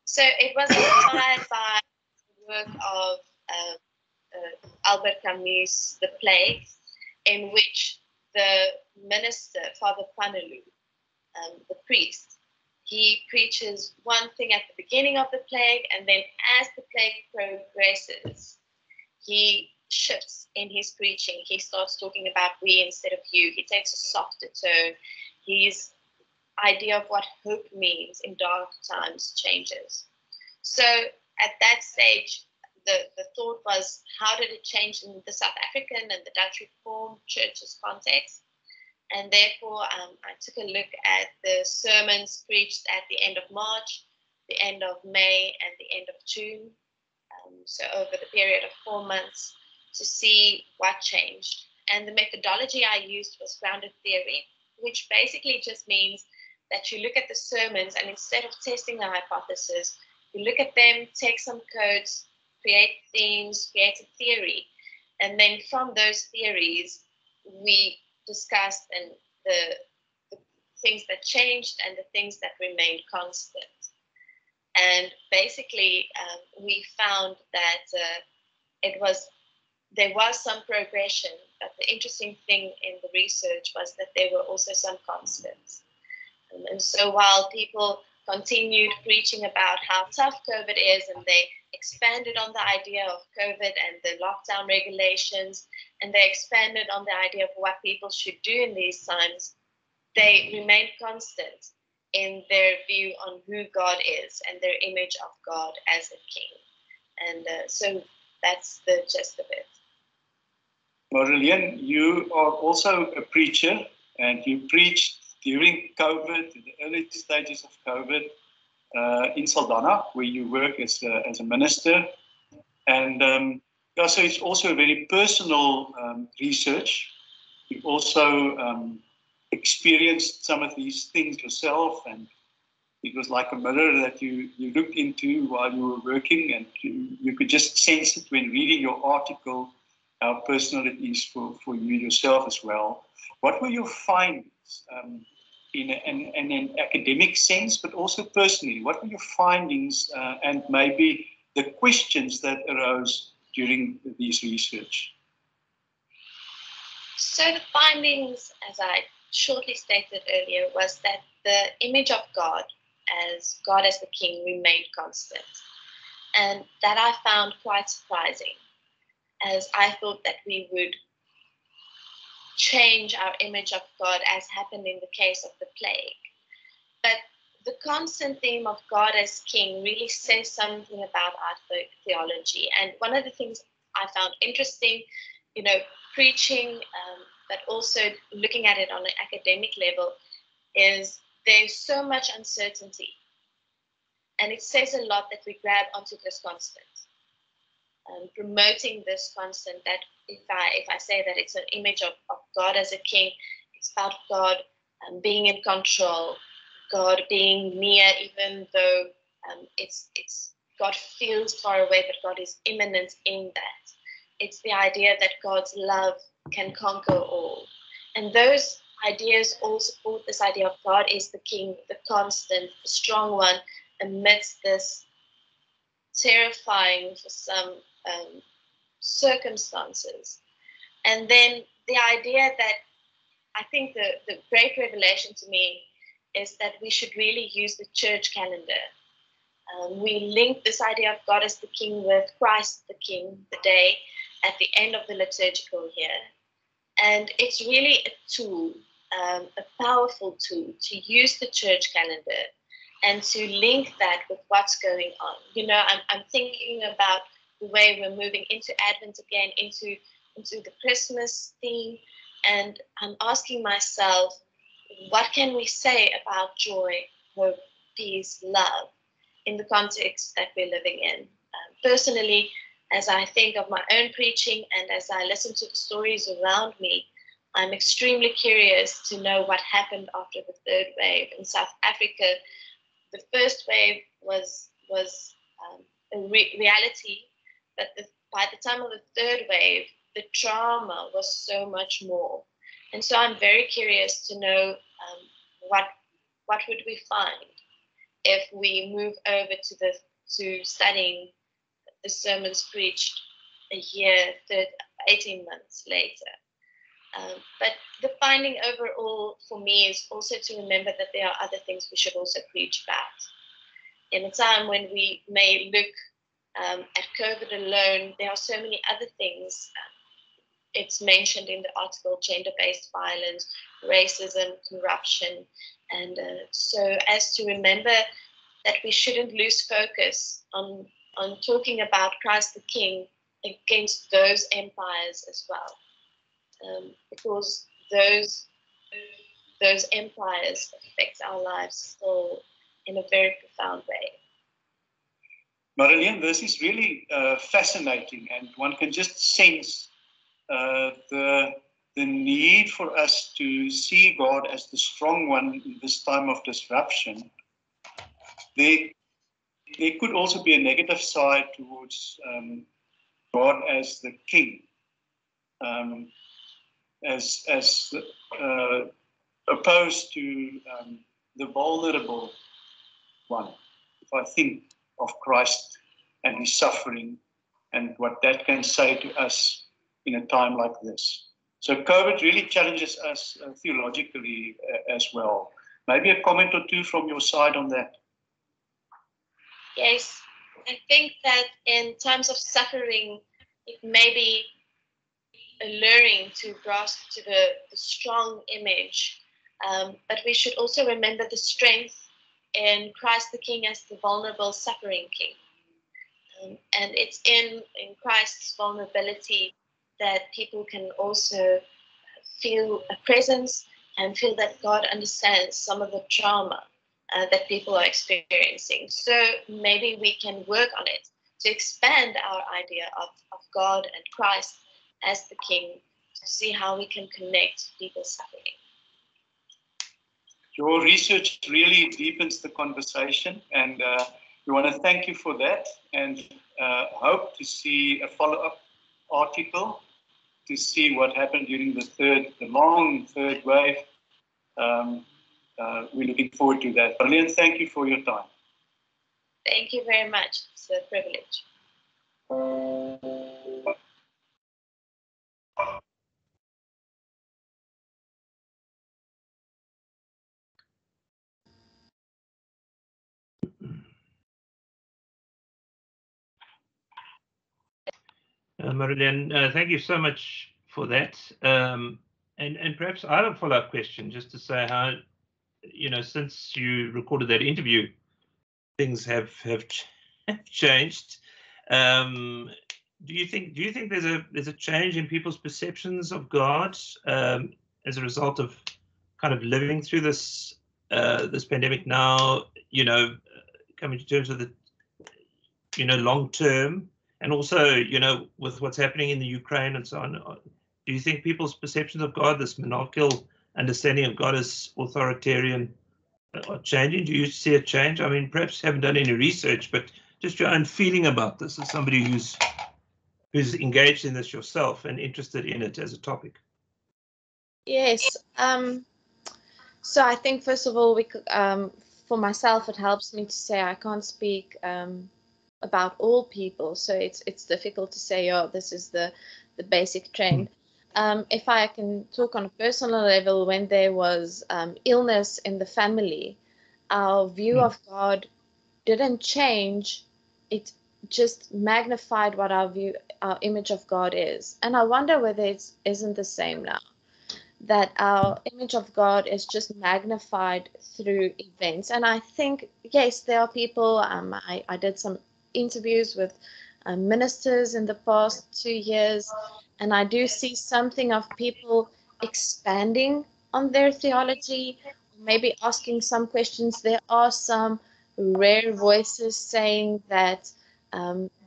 So it was inspired by the work of Albert Camus' The Plague, in which the minister, Father Panelu, the priest, he preaches one thing at the beginning of the plague, and then as the plague progresses, he shifts in his preaching. He starts talking about we instead of you. He takes a softer tone. His idea of what hope means in dark times changes. So at that stage, the thought was, how did it change in the South African and the Dutch Reformed Church's context? And therefore, I took a look at the sermons preached at the end of March, the end of May, and the end of June. So over the period of 4 months, to see what changed. And the methodology I used was grounded theory, which basically just means that you look at the sermons, and instead of testing the hypothesis, you look at them, take some codes, create themes, create a theory, and then from those theories, we discussed and the things that changed and the things that remained constant. And basically, we found that there was some progression, but the interesting thing in the research was that there were also some constants. And so while people continued preaching about how tough COVID is, and they expanded on the idea of COVID and the lockdown regulations, and they expanded on the idea of what people should do in these times, they remained constant in their view on who God is and their image of God as a king. And so that's the gist of it. Marilyn, you are also a preacher, and you preached during COVID, in the early stages of COVID, in Saldanha, where you work as a minister. And yeah, so it's also a very personal research. You've also experienced some of these things yourself, and it was like a mirror that you looked into while you were working, and you could just sense it when reading your article, how personal it is for you yourself as well. What were your findings in an academic sense, but also personally? What were your findings and maybe the questions that arose during these research? So the findings, as I shortly stated earlier, was that the image of God as the King remained constant. And that I found quite surprising, as I thought that we would change our image of God, as happened in the case of the plague. But the constant theme of God as King really says something about our theology. And one of the things I found interesting, preaching, but also looking at it on an academic level, is there's so much uncertainty. And it says a lot that we grab onto this constant. Promoting this constant, that if I say that it's an image of God as a King, it's about God being in control, God being near, even though it's God feels far away, but God is immanent in that. It's the idea that God's love can conquer all. And those ideas all support this idea of God is the King, the constant, the strong one, amidst this terrifying for some circumstances. And then the idea that I think the great revelation to me is that we should really use the church calendar. We link this idea of God as the King with Christ the King, the day at the end of the liturgical year. And it's really a tool, a powerful tool to use the church calendar and to link that with what's going on. I'm thinking about the way we're moving into Advent again, into the Christmas theme, and I'm asking myself, what can we say about joy, hope, peace, love in the context that we're living in? Personally, as I think of my own preaching and as I listen to the stories around me, I'm extremely curious to know what happened after the third wave in South Africa. The first wave was a reality, but by the time of the third wave, the trauma was so much more. And so I'm very curious to know what would we find if we move over to studying the sermons preached a year, 18 months later. But the finding overall for me is also to remember that there are other things we should also preach about. In a time when we may look at COVID alone, there are so many other things. It's mentioned in the article, gender-based violence, racism, corruption. And so as to remember that we shouldn't lose focus on talking about Christ the King against those empires as well. Because those empires affect our lives still in a very profound way. Marilyn, this is really fascinating, and one can just sense the need for us to see God as the strong one in this time of disruption. There could also be a negative side towards God as the King, as opposed to the vulnerable one. If I think of Christ and his suffering and what that can say to us in a time like this. So COVID really challenges us theologically as well. Maybe a comment or two from your side on that. Yes, I think that in times of suffering, it may be alluring to grasp to the strong image, but we should also remember the strength in Christ the King as the vulnerable, suffering King. And it's in Christ's vulnerability that people can also feel a presence and feel that God understands some of the trauma that people are experiencing. So maybe we can work on it to expand our idea of God and Christ as the King, to see how we can connect people suffering. Your research really deepens the conversation, and we want to thank you for that, and hope to see a follow-up article to see what happened during the long third wave. We're looking forward to that. Brilliant, thank you for your time. Thank you very much. It's a privilege. Marilyn, thank you so much for that. And perhaps I have a follow-up question, just to say how, since you recorded that interview, things have changed. Do you think there's a change in people's perceptions of God as a result of kind of living through this this pandemic now? Coming to terms with the long term, and also with what's happening in the Ukraine and so on. Do you think people's perceptions of God, this monarchical understanding of God as authoritarian, are changing? Do you see a change? I mean, perhaps you haven't done any research, but just your own feeling about this as somebody who's engaged in this yourself and interested in it as a topic. Yes. So I think first of all, for myself, it helps me to say I can't speak about all people. So it's difficult to say, oh, this is the basic trend. If I can talk on a personal level, when there was illness in the family, our view of God didn't change. It just magnified what our image of God is. And I wonder whether it isn't the same now, that our image of God is just magnified through events. And I think, yes, there are people, I did some interviews with ministers in the past 2 years, and I do see something of people expanding on their theology, maybe asking some questions. There are some rare voices saying that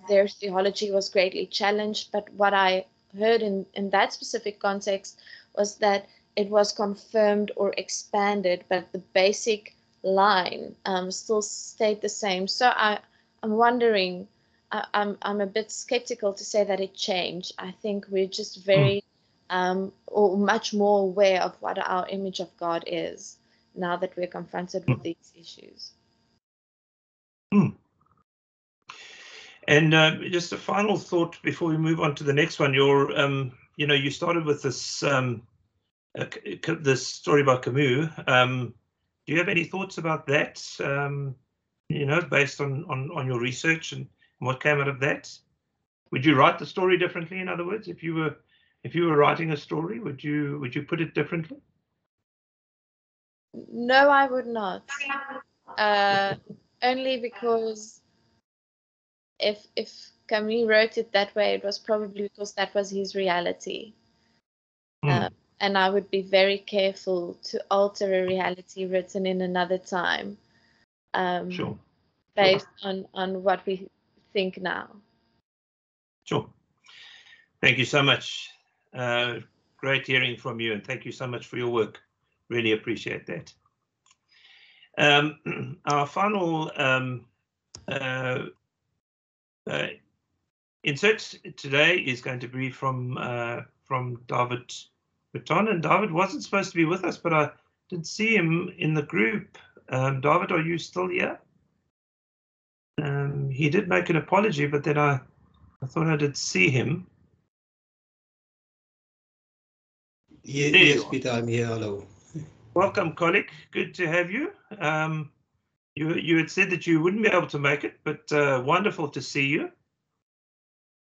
their theology was greatly challenged, but what I heard in that specific context was that it was confirmed or expanded, but the basic line still stayed the same. So I'm wondering, I'm a bit skeptical to say that it changed. I think we're just very or much more aware of what our image of God is now that we're confronted with these issues. And just a final thought before we move on to the next one. You started with this this story about Camus. Do you have any thoughts about that? Based on your research and what came out of that? Would you write the story differently? In other words, if you were writing a story, would you put it differently? No, I would not. Only because if Camus wrote it that way, it was probably because that was his reality. And I would be very careful to alter a reality written in another time, based on what we think now. Sure. Thank you so much. Great hearing from you, and thank you so much for your work. Really appreciate that. Our final insert today is going to be from David Breton, and David wasn't supposed to be with us, but I did see him in the group. David, are you still here? He did make an apology, but then I thought I did see him. Yes, Peter, I'm here. Hello. Welcome, colleague. Good to have you. You had said that you wouldn't be able to make it, but wonderful to see you.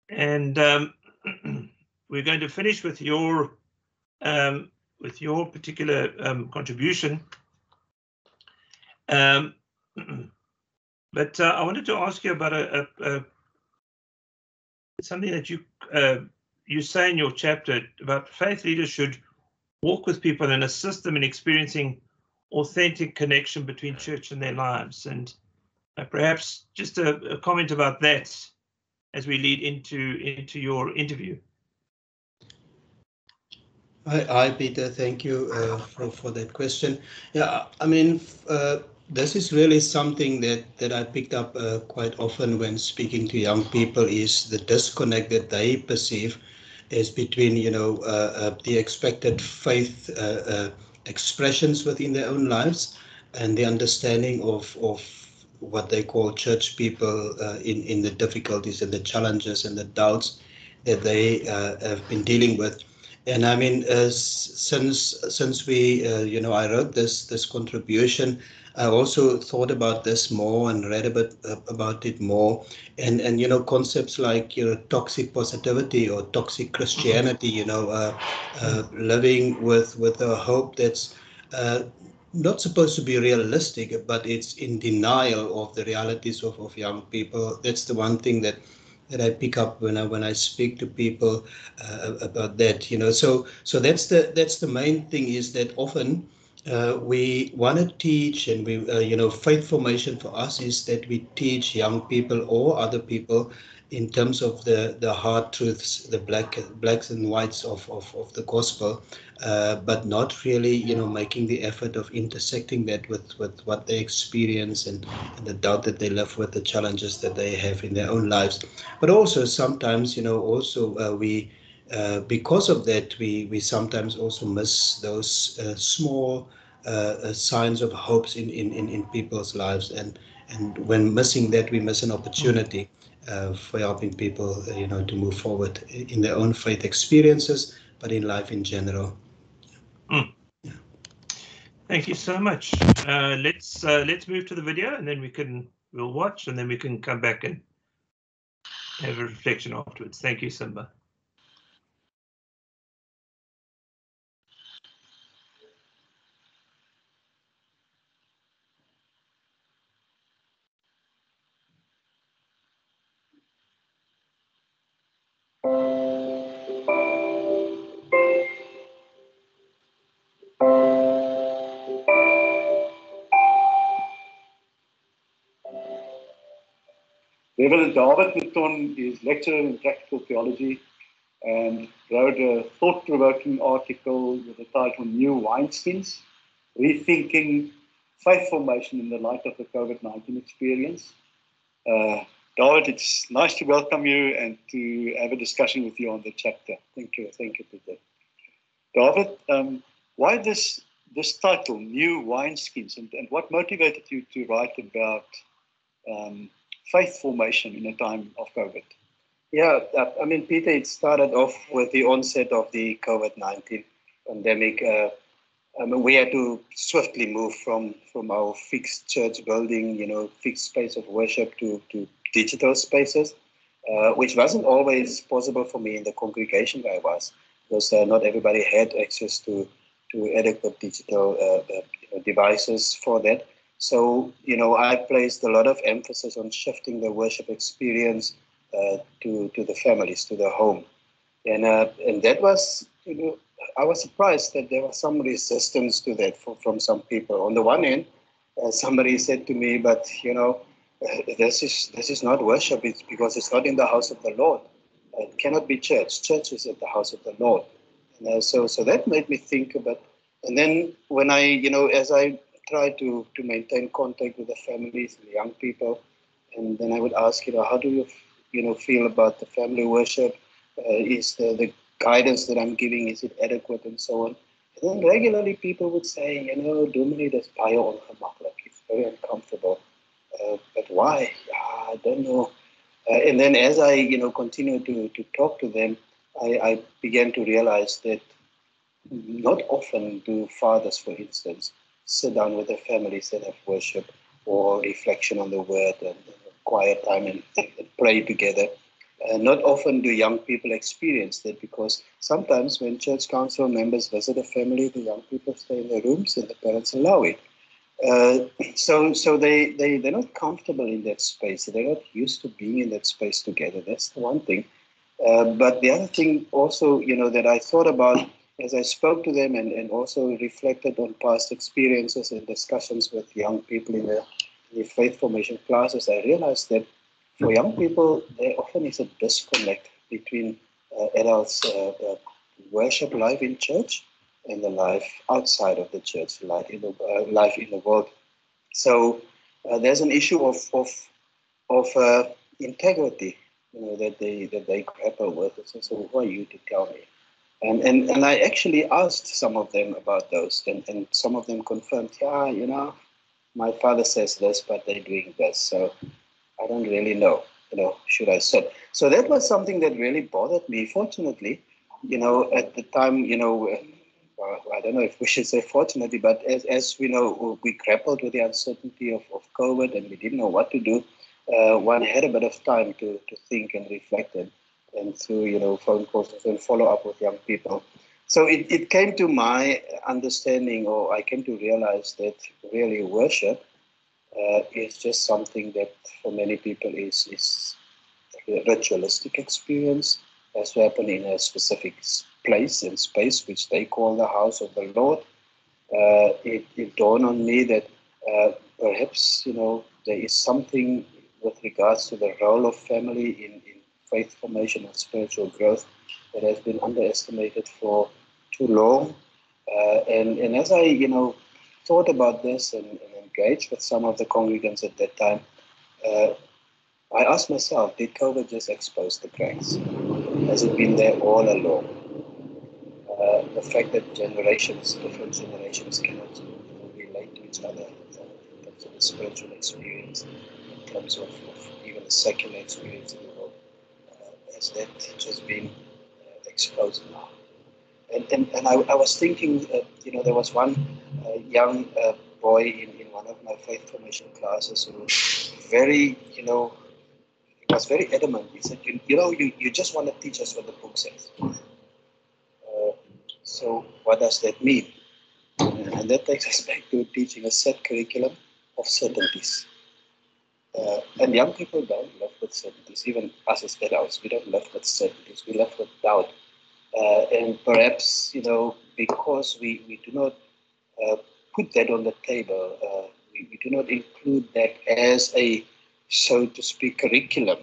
And we're going to finish with your particular contribution. But I wanted to ask you about something that you say in your chapter about faith leaders should walk with people and assist them in experiencing authentic connection between church and their lives. And perhaps just a comment about that as we lead into your interview. Hi, Peter. Thank you for that question. Yeah, I mean, this is really something that I picked up quite often when speaking to young people, is the disconnect that they perceive is between, the expected faith expressions within their own lives and the understanding of what they call church people in the difficulties and the challenges and the doubts that they have been dealing with. And I mean, since we, I wrote this contribution, I also thought about this more and read a bit about it more, and concepts like toxic positivity or toxic Christianity, living with a hope that's not supposed to be realistic, but it's in denial of the realities of young people. That's the one thing that I pick up when I speak to people about that. So that's the main thing, is that often we want to teach, and we faith formation for us is that we teach young people or other people in terms of the hard truths, the blacks and whites of the gospel, but not really making the effort of intersecting that with what they experience and the doubt that they live with, the challenges that they have in their own lives. But also sometimes we because of that, we sometimes also miss those small signs of hopes in people's lives, and when missing that, we miss an opportunity for helping people to move forward in their own faith experiences, but in life in general. Thank you so much. Let's move to the video, and then we'll watch, and then we can come back and have a reflection afterwards. Thank you, Simba. Reverend David Newton is lecturer in practical theology and wrote a thought-provoking article with the title New Wineskins, Rethinking Faith Formation in the Light of the COVID-19 Experience. David, it's nice to welcome you and to have a discussion with you on the chapter. Thank you, Peter. David, why this title, New Wineskins, and what motivated you to write about faith formation in a time of COVID? Yeah, I mean, Peter, it started off with the onset of the COVID-19 pandemic. We had to swiftly move from our fixed church building, fixed space of worship to digital spaces, which wasn't always possible for me in the congregation where I was, because not everybody had access to adequate digital devices for that. So, I placed a lot of emphasis on shifting the worship experience to the families, to the home. And that was, I was surprised that there was some resistance to that from some people. On the one hand, somebody said to me, but, this is not worship, it's because it's not in the house of the Lord. It cannot be church. Church is at the house of the Lord. And so that made me think about. And then when as I try to maintain contact with the families and the young people, and then I would ask, how do you feel about the family worship? Is the guidance that I'm giving, is it adequate, and so on? And then regularly people would say, Dominee, dis baie ongemaklik. It's very uncomfortable. But why? I don't know. And then as I continue to talk to them, I began to realize that not often do fathers, for instance, sit down with their families and have worship or reflection on the word and quiet time and pray together. Not often do young people experience that, because sometimes when church council members visit a family, the young people stay in their rooms and the parents allow it. So they're not comfortable in that space. They're not used to being in that space together. That's the one thing. But the other thing also, that I thought about as I spoke to them and also reflected on past experiences and discussions with young people in the faith formation classes, I realized that for young people, there often is a disconnect between adults' worship life in church and the life outside of the church, life in the world. So there's an issue of integrity, that they grapple with. So who are you to tell me? And I actually asked some of them about those, and some of them confirmed, yeah, my father says this, but they're doing this. So I don't really know, should I sit? So that was something that really bothered me. Fortunately, at the time, I don't know if we should say fortunately, but as we know, we grappled with the uncertainty of COVID and we didn't know what to do. One had a bit of time to think and reflect and through, phone calls and follow up with young people. So it came to my understanding, or I came to realize that really worship is just something that for many people is a ritualistic experience, has to happen in a specific place and space, which they call the house of the Lord. It dawned on me that perhaps, there is something with regards to the role of family in faith formation and spiritual growth that has been underestimated for too long. And as I, thought about this and engaged with some of the congregants at that time, I asked myself, did COVID just expose the cracks? Has it been there all along? The fact that different generations cannot relate to each other in terms of the spiritual experience, in terms of even the secular experience in the world, has that just been exposed now? And I was thinking, there was one young boy in one of my faith formation classes who was very, was very adamant. He said, you just want to teach us what the book says. So what does that mean? And that takes us back to teaching a set curriculum of certainties. And young people don't live with certainties. Even us as adults, we don't live with certainties. We live with doubt. And perhaps, because we do not put that on the table, we do not include that as a, so to speak, curriculum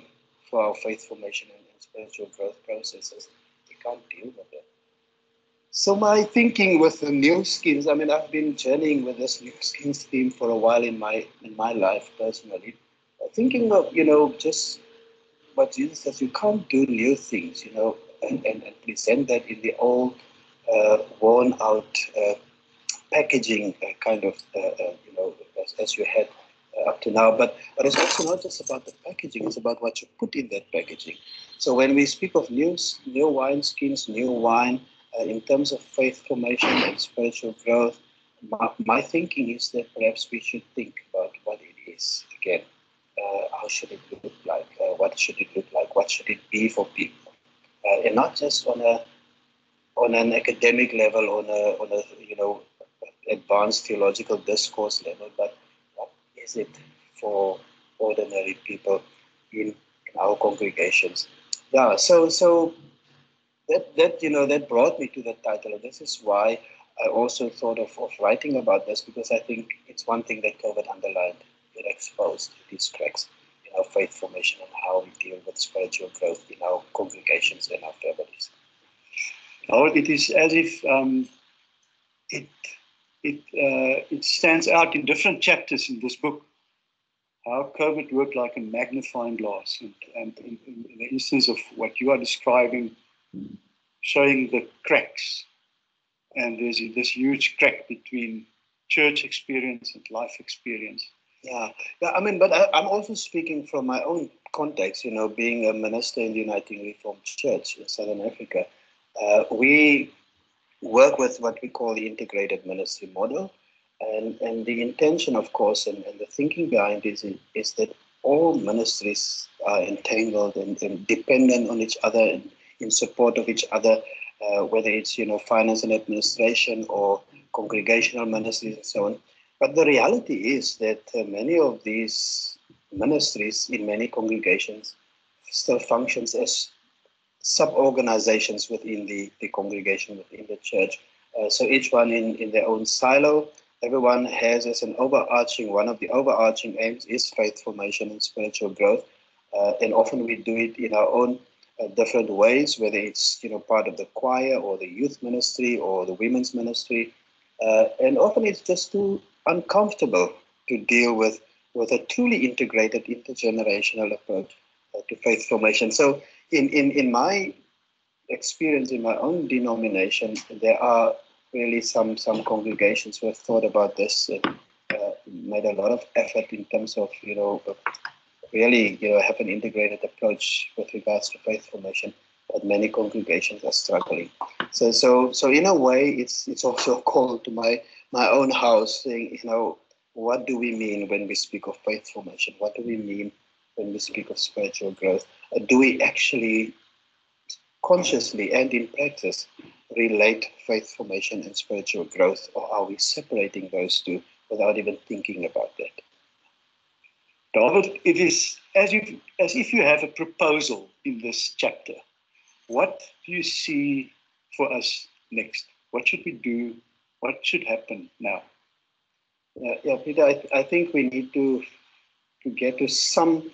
for our faith formation and spiritual growth processes, we can't deal with it. So my thinking with the new skins, I've been journeying with this new skins theme for a while in my life personally. Thinking of, just what Jesus says, you can't do new things, and present that in the old, worn out packaging kind of, as you had up to now. But it's also not just about the packaging, it's about what you put in that packaging. So when we speak of new wine skins, new wine, in terms of faith formation and spiritual growth, my thinking is that perhaps we should think about what it is again. How should it look like? What should it look like? What should it be for people? And not just on an academic level, on a advanced theological discourse level, but what is it for ordinary people in our congregations? Yeah. So that brought me to the title, and this is why I also thought of writing about this, because I think it's one thing that COVID underlined. It exposed these cracks in our faith formation and how we deal with spiritual growth in our congregations and our families. Oh, it is as if it stands out in different chapters in this book, how COVID worked like a magnifying glass, and in the instance of what you are describing, showing the cracks. And there's this huge crack between church experience and life experience. Yeah. But I'm also speaking from my own context, being a minister in the Uniting Reformed Church in Southern Africa. We work with what we call the integrated ministry model. And the intention, of course, and the thinking behind it is that all ministries are entangled and dependent on each other and in support of each other, whether it's, finance and administration or congregational ministries and so on. But the reality is that many of these ministries in many congregations still functions as sub-organizations within the congregation, within the church. So each one in their own silo. Everyone has as an overarching, one of the overarching aims is faith formation and spiritual growth. And often we do it in our own different ways, whether it's part of the choir or the youth ministry or the women's ministry. And often it's just too uncomfortable to deal with a truly integrated intergenerational approach to faith formation. So in my experience, in my own denomination, there are really some congregations who have thought about this and made a lot of effort in terms of really have an integrated approach with regards to faith formation, but many congregations are struggling. So in a way, it's also a call to my own house, saying, what do we mean when we speak of faith formation? What do we mean when we speak of spiritual growth? Do we actually consciously and in practice relate faith formation and spiritual growth, or are we separating those two without even thinking about that? David, it is as if you have a proposal in this chapter. What do you see for us next? What should we do? What should happen now? Yeah, Peter, I think we need to get to some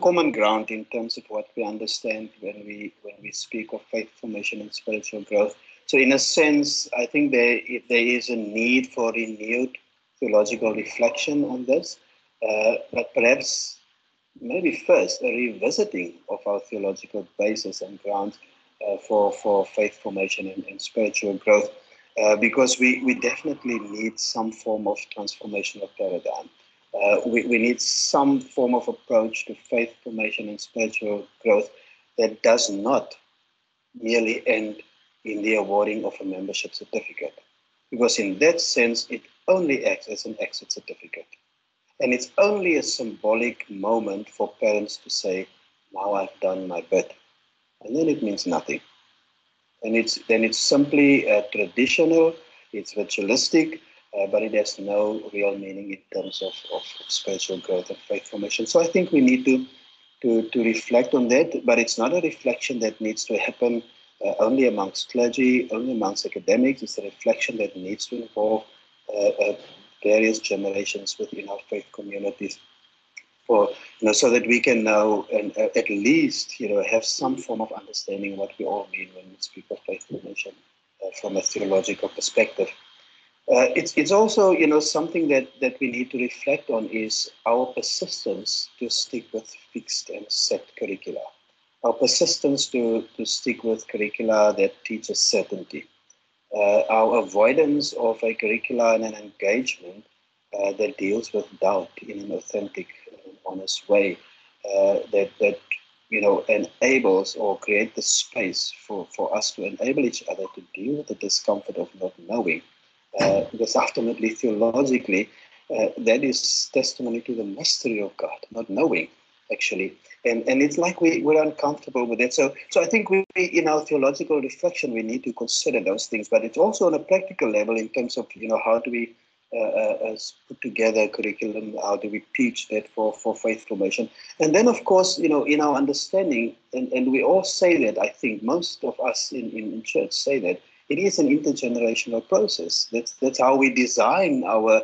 common ground in terms of what we understand when we speak of faith formation and spiritual growth. So in a sense, I think there is a need for renewed theological reflection on this, but perhaps maybe first a revisiting of our theological basis and grounds for faith formation and spiritual growth, because we definitely need some form of transformational paradigm. We need some form of approach to faith formation and spiritual growth that does not merely end in the awarding of a membership certificate, because in that sense, it only acts as an exit certificate. And it's only a symbolic moment for parents to say, now I've done my bit. And then it means nothing. And it's simply traditional, it's ritualistic, but it has no real meaning in terms of spiritual growth and faith formation. So I think we need to reflect on that, but it's not a reflection that needs to happen only amongst clergy, only amongst academics. It's a reflection that needs to involve various generations within our faith communities, so that we can now and at least have some form of understanding what we all mean when we speak of faith formation from a theological perspective. It's also something that we need to reflect on is our persistence to stick with fixed and set curricula, our persistence to stick with curricula that teaches certainty. Our avoidance of a curricula and an engagement that deals with doubt in an authentic and honest way, that enables or create the space for us to enable each other to deal with the discomfort of not knowing, because ultimately, theologically, that is testimony to the mystery of God, not knowing, actually. And it's like we're uncomfortable with it. So I think we, in our theological reflection, we need to consider those things. But it's also on a practical level in terms of, how do we put together a curriculum? How do we teach that for faith formation? And then, of course, in our understanding, and we all say that, I think most of us in church say that, it is an intergenerational process. That's how we design our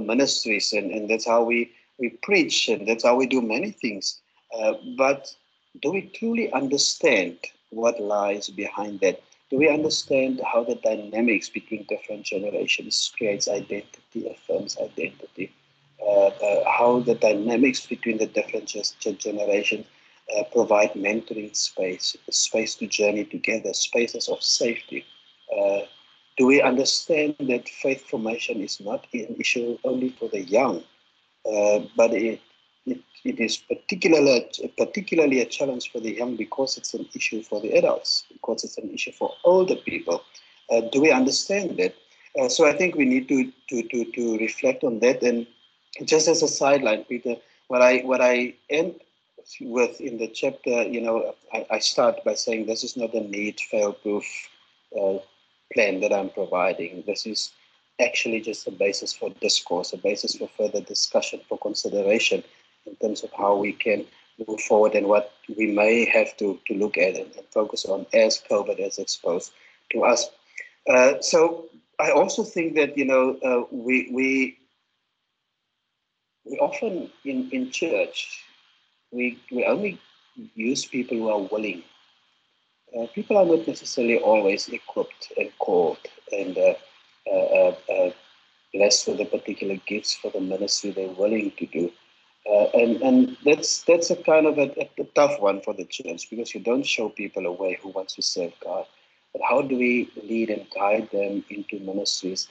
ministries, and that's how we preach, and that's how we do many things. But do we truly understand what lies behind that? Do we understand how the dynamics between different generations creates identity, affirms identity? How the dynamics between the different generations provide mentoring space to journey together, spaces of safety? Do we understand that faith formation is not an issue only for the young, but it is particularly a challenge for the young because it's an issue for the adults, because it's an issue for older people? Do we understand that? So I think we need to reflect on that. And just as a sideline, Peter, what I end with in the chapter, I start by saying this is not a neat, fail-proof plan that I'm providing. This is actually just a basis for discourse, a basis for further discussion, for consideration in terms of how we can move forward and what we may have to look at and focus on as COVID is exposed to us. So I also think that, we often in church, we only use people who are willing. People are not necessarily always equipped and called and blessed with the particular gifts for the ministry they're willing to do. And that's a kind of a tough one for the church, because you don't show people a way who wants to serve God. But how do we lead and guide them into ministries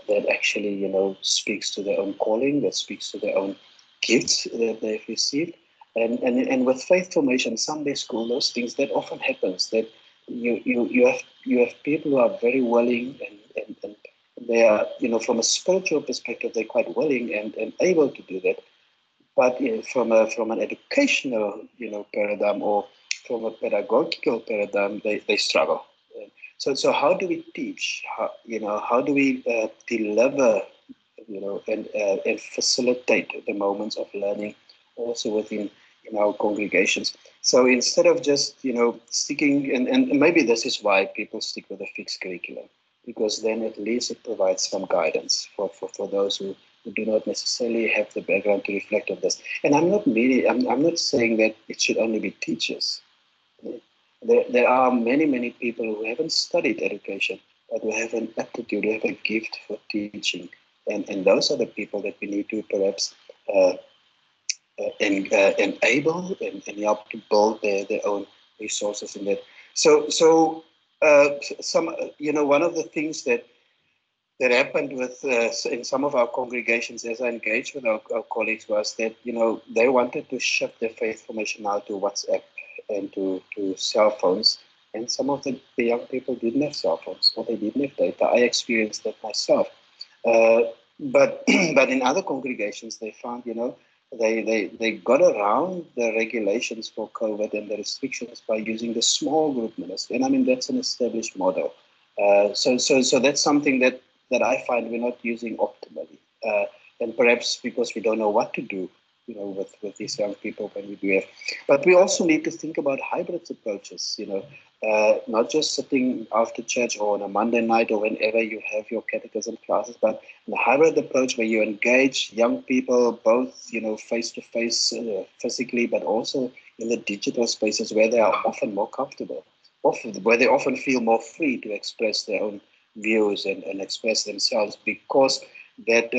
that actually, speaks to their own calling, that speaks to their own gifts that they've received? And with faith formation, Sunday school, those things, that often happens, that you have people who are very willing and they are, from a spiritual perspective, they're quite willing and able to do that. But from an educational, paradigm, or from a pedagogical paradigm, they struggle. So how do we teach? How do we deliver, and facilitate the moments of learning also within our congregations? So instead of just, sticking, and maybe this is why people stick with a fixed curriculum, because then at least it provides some guidance for those who do not necessarily have the background to reflect on this. And I'm not saying that it should only be teachers. There are many people who haven't studied education, but who have an aptitude, who have a gift for teaching. And those are the people that we need to perhaps enable and help to build their own resources in that. So one of the things that happened with in some of our congregations as I engaged with our colleagues was that, they wanted to shift their faith formation now to WhatsApp and to cell phones. And some of the young people didn't have cell phones, or they didn't have data. I experienced that myself. But in other congregations, they found, they got around the regulations for COVID and the restrictions by using the small group ministry. And I mean, that's an established model. So that's something that I find we're not using optimally. And perhaps because we don't know what to do, with these young people when we do have. But we also need to think about hybrid approaches, not just sitting after church or on a Monday night or whenever you have your catechism classes, but a hybrid approach where you engage young people both, face to face physically, but also in the digital spaces where they are often more comfortable, where they often feel more free to express their own views and express themselves, because that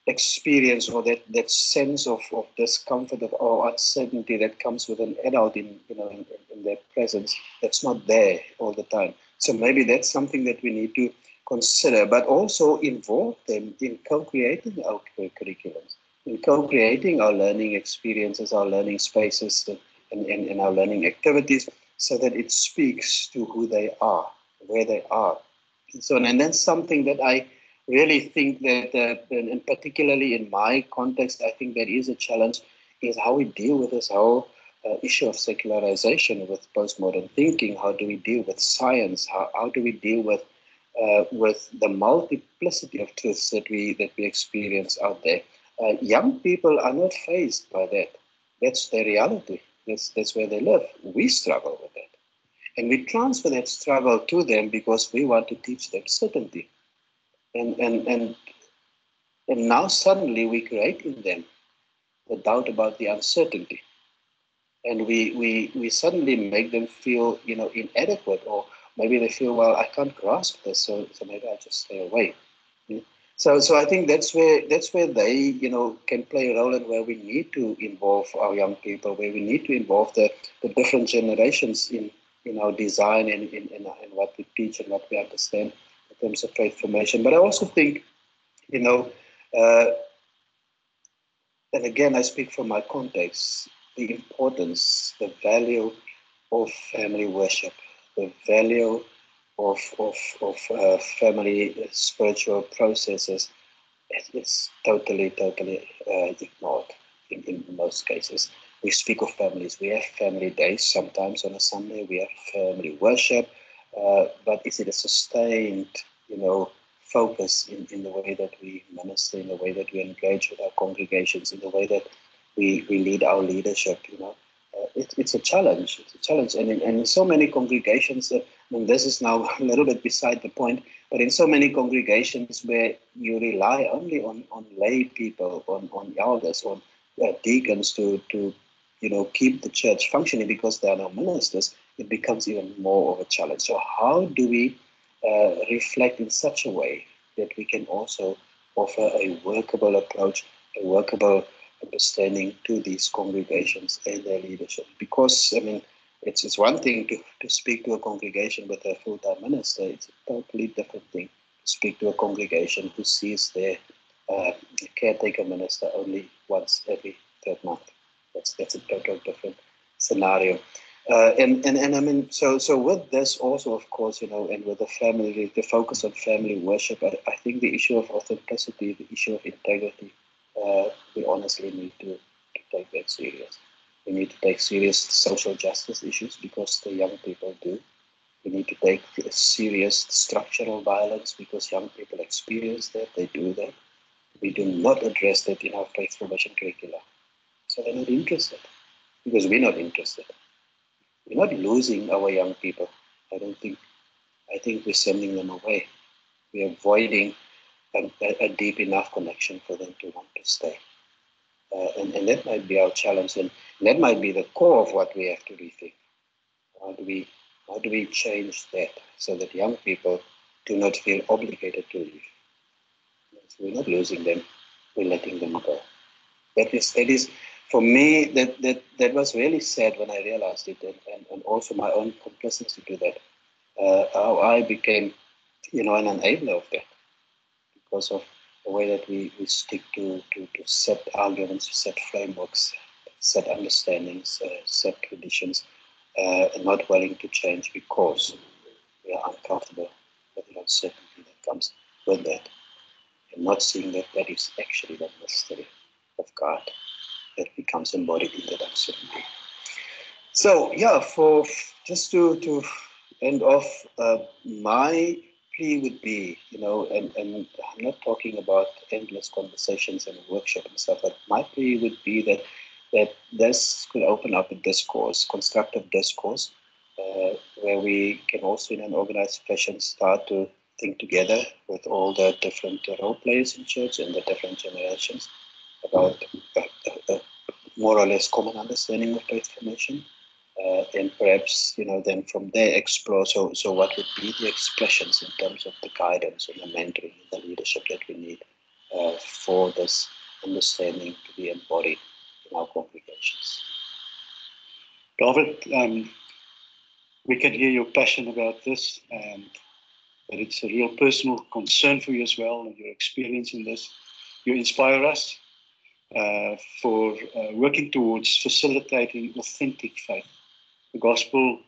experience or that sense of discomfort or uncertainty that comes with an adult in their presence, that's not there all the time. So maybe that's something that we need to consider, but also involve them in co-creating our curriculums, in co-creating our learning experiences, our learning spaces, and our learning activities, so that it speaks to who they are, where they are. So, and that's something that I really think that, and particularly in my context, I think there is a challenge, is how we deal with this whole issue of secularization with postmodern thinking. How do we deal with science? How do we deal with the multiplicity of truths that we experience out there? Young people are not faced by that. That's their reality. That's where they live. We struggle with that. And we transfer that struggle to them because we want to teach them certainty. And now suddenly we create in them the doubt about the uncertainty. And we suddenly make them feel, inadequate, or maybe they feel, well, I can't grasp this, so maybe I'll just stay away. So I think that's where they, can play a role, and where we need to involve our young people, where we need to involve the different generations in our design and in what we teach and what we understand in terms of faith formation. But I also think, and again, I speak from my context, the importance, the value of family worship, the value of family spiritual processes is totally ignored in most cases. We speak of families. We have family days sometimes on a Sunday. We have family worship, but is it a sustained, focus in the way that we minister, in the way that we engage with our congregations, in the way that we lead our leadership. It's a challenge. It's a challenge, and in so many congregations, this is now a little bit beside the point. But in so many congregations where you rely only on lay people, on elders, on deacons to keep the church functioning because there are no ministers, it becomes even more of a challenge. So how do we reflect in such a way that we can also offer a workable approach, a workable understanding to these congregations and their leadership? Because it's one thing to speak to a congregation with a full-time minister. It's a totally different thing to speak to a congregation who sees their caretaker minister only once every third month. That's a totally different scenario. So with this also, of course, and with the focus on family worship, I think the issue of authenticity, the issue of integrity, we honestly need to take that serious. We need to take serious social justice issues because the young people do. We need to take serious structural violence because young people experience that, they do that. We do not address that in our faith formation curricula. So they're not interested because we're not interested. We're not losing our young people. I think we're sending them away. We're avoiding a deep enough connection for them to want to stay. And that might be our challenge, and that might be the core of what we have to rethink. How do we change that so that young people do not feel obligated to leave? So we're not losing them, we're letting them go. That is for me, that was really sad when I realized it, and also my own complicity to that. How I became, an enabler of that because of the way that we stick to set arguments, set frameworks, set understandings, set traditions, and not willing to change because we are uncomfortable with the uncertainty that comes with that, and not seeing that is actually the mystery of God that becomes embodied in that uncertainty. So yeah, for just to end off, my plea would be, and I'm not talking about endless conversations and workshop and stuff, but my plea would be that this could open up a discourse, constructive discourse, where we can also in an organized fashion start to think together with all the different role players in church and the different generations about more or less common understanding of faith formation, and perhaps then from there explore. So what would be the expressions in terms of the guidance and the mentoring and the leadership that we need for this understanding to be embodied in our congregations? David, we can hear your passion about this, and that it's a real personal concern for you as well, and your experience in this. You inspire us for working towards facilitating authentic faith. The gospel,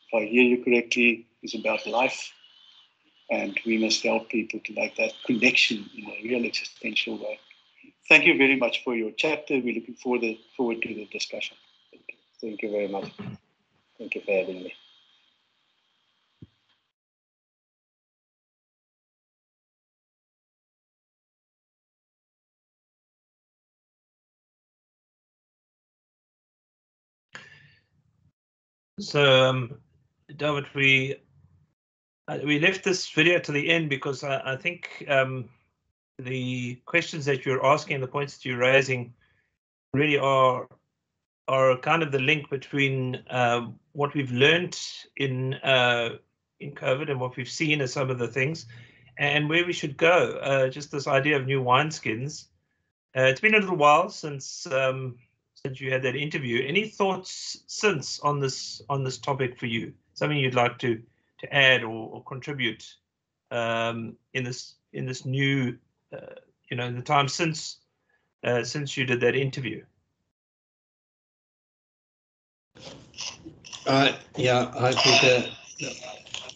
if I hear you correctly, is about life, and we must help people to make that connection in a real existential way. Thank you very much for your chapter. We're looking forward to the discussion. Thank you very much. Thank you for having me. So, David, we left this video to the end because I think the questions that you're asking, the points that you're raising, really are kind of the link between what we've learned in COVID and what we've seen as some of the things, and where we should go. Just this idea of new wineskins. It's been a little while since you had that interview. Any thoughts since on this topic for you? Something you'd like to add or contribute in this new the time since you did that interview? Yeah, hi Peter. No,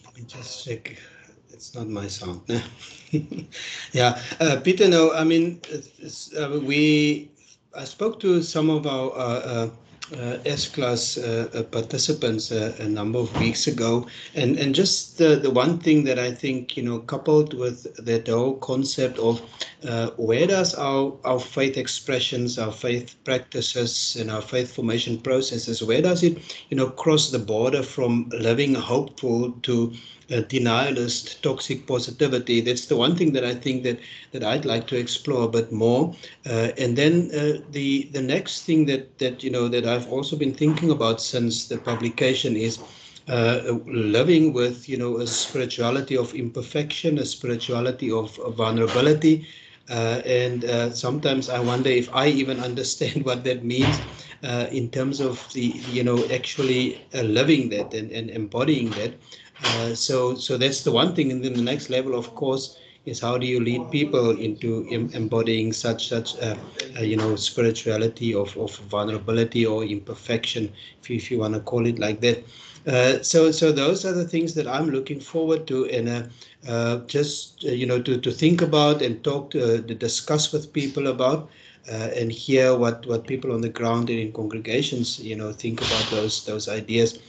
let me just check. It's not my sound. Yeah, Peter. No, I mean, I spoke to some of our S-class participants a number of weeks ago, and just the one thing that I think, coupled with that whole concept of where does our faith expressions, our faith practices, and our faith formation processes, where does it cross the border from living hopeful to denialist, toxic positivity? That's the one thing that I think that I'd like to explore a bit more. And then the next thing that I've also been thinking about since the publication is living with a spirituality of imperfection, a spirituality of vulnerability. And sometimes I wonder if I even understand what that means in terms of the actually living that and embodying that. So that's the one thing. And then the next level, of course, is how do you lead people into embodying such spirituality of vulnerability or imperfection, if you want to call it like that. So those are the things that I'm looking forward to, and just to think about and talk to discuss with people about. And hear what people on the ground and in congregations think about those ideas.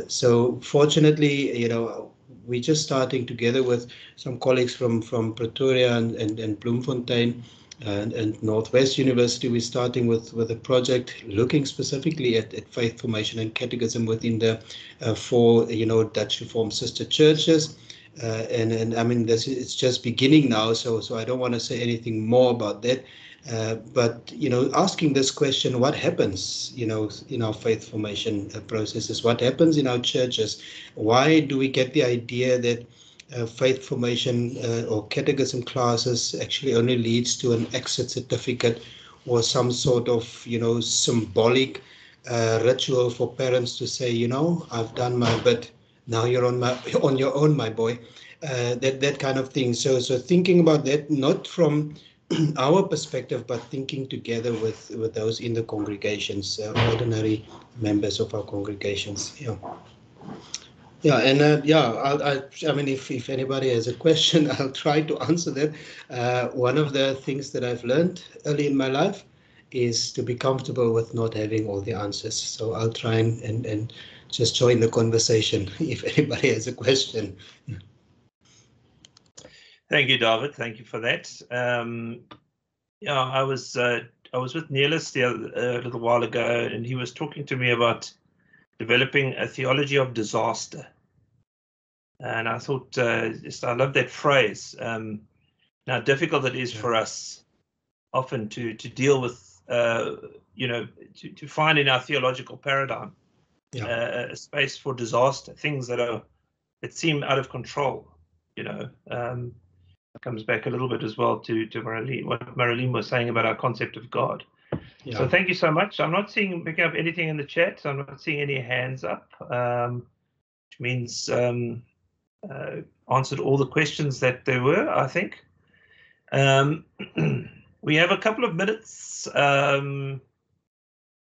So fortunately, we're just starting together with some colleagues from Pretoria and Bloemfontein and Northwest University. We're starting with a project looking specifically at faith formation and catechism within the four Dutch Reformed sister churches. And I mean, it's just beginning now, so I don't want to say anything more about that. But asking this question, what happens in our faith formation processes? What happens in our churches? Why do we get the idea that faith formation or catechism classes actually only leads to an exit certificate or some sort of symbolic ritual for parents to say, I've done my bit, now you're on your own, my boy. That kind of thing. So thinking about that, not from our perspective, but thinking together with those in the congregations, ordinary members of our congregations. And I mean, if anybody has a question, I'll try to answer that. One of the things that I've learned early in my life is to be comfortable with not having all the answers. So I'll try and just join the conversation if anybody has a question. Thank you, David. Thank you for that. I was with Neelis a little while ago, and he was talking to me about developing a theology of disaster. And I thought, I love that phrase. How difficult it is for us often to deal with, to find in our theological paradigm a space for disaster, things that seem out of control. It comes back a little bit as well to what Marilyn was saying about our concept of God. Yeah. So thank you so much. I'm not picking up anything in the chat. So I'm not seeing any hands up, which means answered all the questions that there were, I think. We have a couple of minutes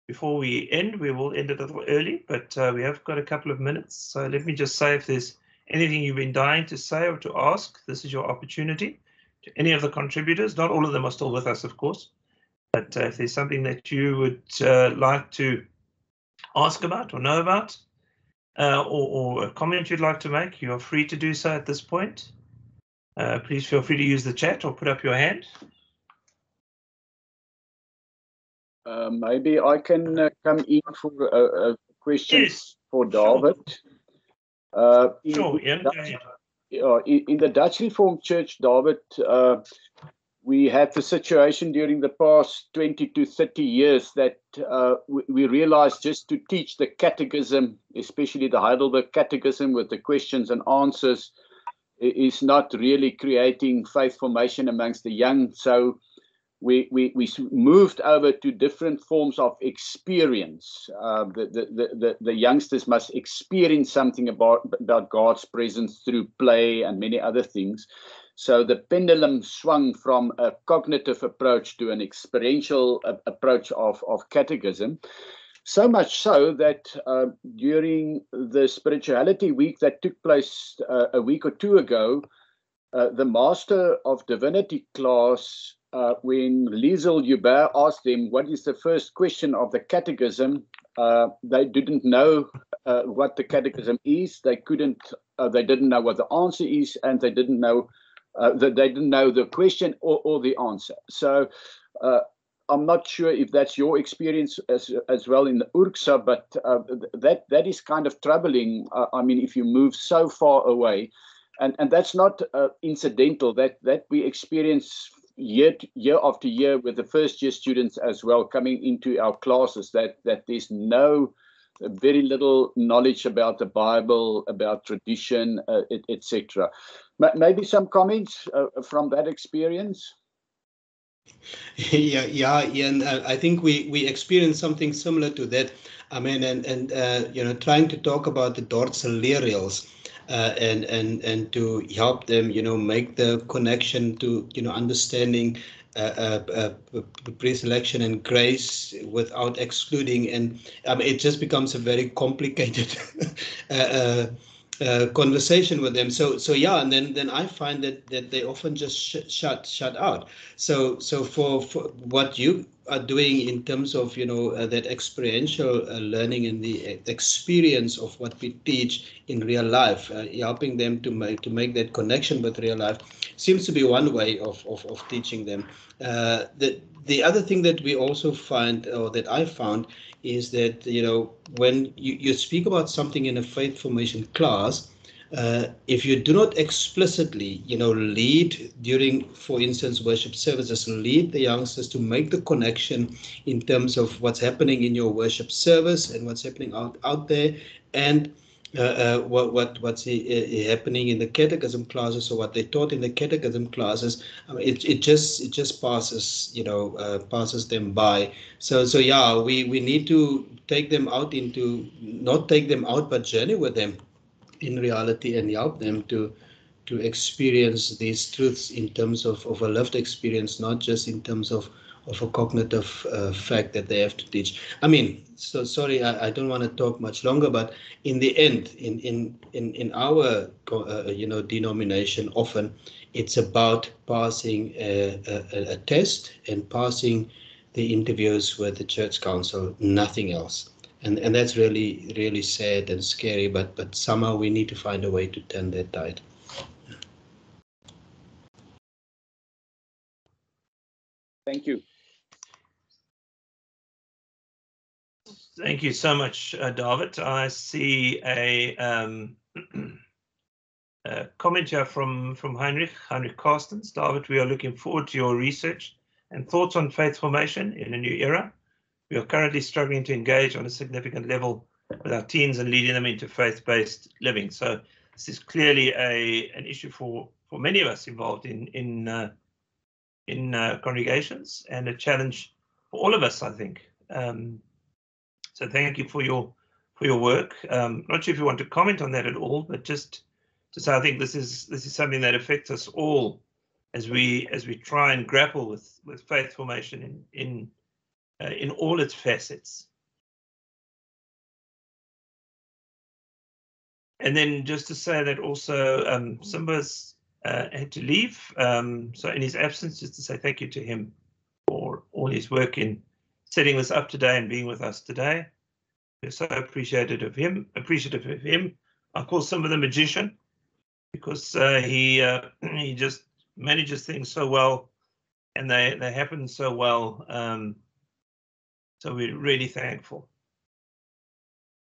before we end. We will end it a little early, but we have got a couple of minutes. So let me just say, if there's anything you've been dying to say or to ask, this is your opportunity. To any of the contributors, not all of them are still with us, of course, but if there's something that you would like to ask about or know about, or a comment you'd like to make, you are free to do so at this point. Please feel free to use the chat or put up your hand. Maybe I can come in for a question for David. Sure, Ian, go ahead. In the Dutch Reformed Church, David, we had the situation during the past 20 to 30 years that we realized just to teach the catechism, especially the Heidelberg Catechism with the questions and answers, is not really creating faith formation amongst the young. So we moved over to different forms of experience. The youngsters must experience something about God's presence through play and many other things. So the pendulum swung from a cognitive approach to an experiential approach of catechism. So much so that during the Spirituality Week that took place a week or two ago, the Master of Divinity class when Liesel Hubert asked them what is the first question of the catechism, they didn't know what the catechism is. They couldn't. They didn't know what the answer is, and they didn't know that they didn't know the question or the answer. So I'm not sure if that's your experience as well in the URCSA, but that is kind of troubling. I mean, if you move so far away, and that's not incidental. That we experience year after year with the first year students as well coming into our classes. That there's very little knowledge about the Bible, about tradition, etc. Maybe some comments from that experience. Yeah, Ian. I think we experienced something similar to that. I mean, and trying to talk about the dorsalereals and to help them, make the connection to, understanding pre-selection and grace without excluding, and it just becomes a very complicated conversation with them. So yeah, and then I find that they often just shut out. So for what you are doing in terms of that experiential learning and the experience of what we teach in real life, helping them to make that connection with real life seems to be one way of teaching them. The other thing that we also find, or that I found, is that when you speak about something in a faith formation class, if you do not explicitly, lead during, for instance, worship services, lead the youngsters to make the connection in terms of what's happening in your worship service and what's happening out there, and what's happening in the catechism classes, or what they taught in the catechism classes, it just passes passes them by. So yeah, we need to take them out not take them out, but journey with them in reality and help them to experience these truths in terms of a lived experience, not just in terms of a cognitive fact that they have to teach. I mean, so sorry, I don't want to talk much longer, but in the end, in our denomination, often it's about passing a test and passing the interviews with the church council, nothing else. And that's really, really sad and scary, but somehow we need to find a way to turn that tide. Thank you. Thank you so much, David. I see a comment here from Heinrich Carstens. David, we are looking forward to your research and thoughts on faith formation in a new era. We are currently struggling to engage on a significant level with our teens and leading them into faith-based living. So this is clearly an issue for many of us involved in congregations, and a challenge for all of us, I think. So thank you for your work. Not sure if you want to comment on that at all, but just to say I think this is something that affects us all as we try and grapple with faith formation in all its facets. And then just to say that also Simba's had to leave, so in his absence, just to say thank you to him for all his work in setting this up today and being with us today. We're so appreciative of him. I call Simba the magician, because he just manages things so well, and they happen so well. So we're really thankful.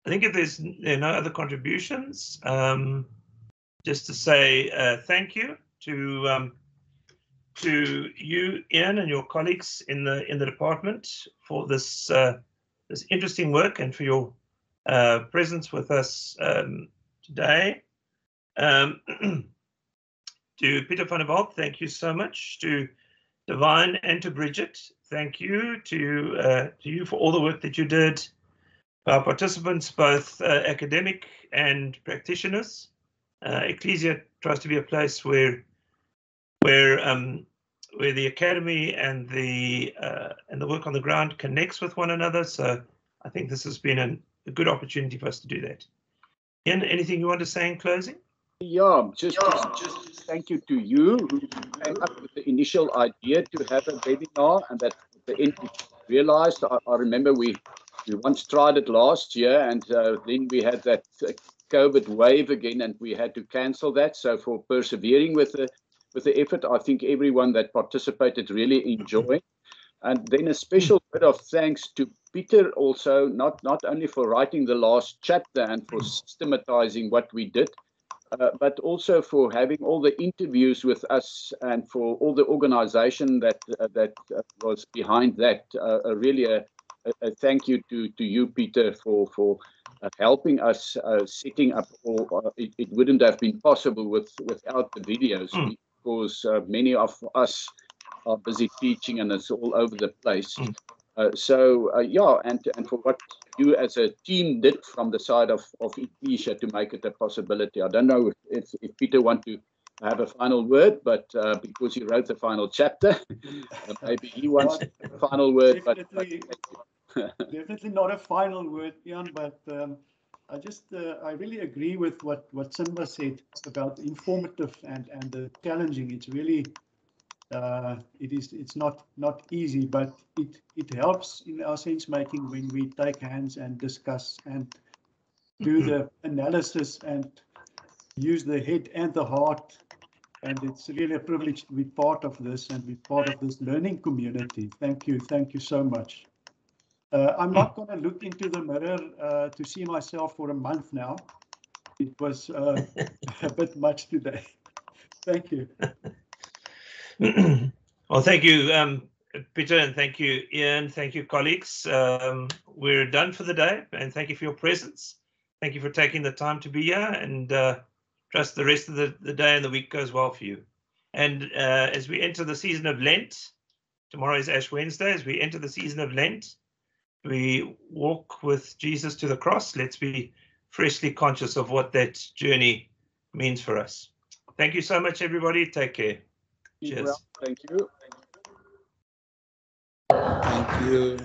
I think if there's no other contributions, just to say thank you to you, Ian, and your colleagues in the department for this this interesting work, and for your presence with us today. To Peter van der Walt, thank you so much. To Divine and to Bridget, thank you. To you for all the work that you did. Our participants, both academic and practitioners. Ecclesia tries to be a place where the academy and the work on the ground connects with one another. So I think this has been a good opportunity for us to do that. Ian, anything you want to say in closing? Yeah, just thank you to you who came up with the initial idea to have a webinar, and that at the end we realized. I remember we once tried it last year, and then we had that COVID wave again, and we had to cancel that. So for persevering with the effort, I think everyone that participated really enjoyed. And then a special bit of thanks to Peter also, not only for writing the last chapter and for systematizing what we did, but also for having all the interviews with us and for all the organization that was behind that. Really a thank you to you, Peter, for helping us setting up all. It wouldn't have been possible without the videos, because many of us are busy teaching and it's all over the place. Yeah, and for what you as a team did from the side of Ecclesia to make it a possibility. I don't know if Peter want to have a final word, but because he wrote the final chapter, maybe he wants a final word. Definitely not a final word, Ian, but I really agree with what Simba said about informative and the challenging. It's really it's not easy, but it helps in our sense making when we take hands and discuss and do the analysis and use the head and the heart. And it's really a privilege to be part of this and be part of this learning community. Thank you so much. I'm not going to look into the mirror to see myself for a month now. It was a bit much today. Thank you. Well, thank you, Peter, and thank you, Ian. Thank you, colleagues. We're done for the day, and thank you for your presence. Thank you for taking the time to be here, and trust the rest of the day and the week goes well for you. And as we enter the season of Lent, tomorrow is Ash Wednesday, as we enter the season of Lent, we walk with Jesus to the cross. Let's be freshly conscious of what that journey means for us. Thank you so much, everybody. Take care. Cheers. Well, thank you. Thank you.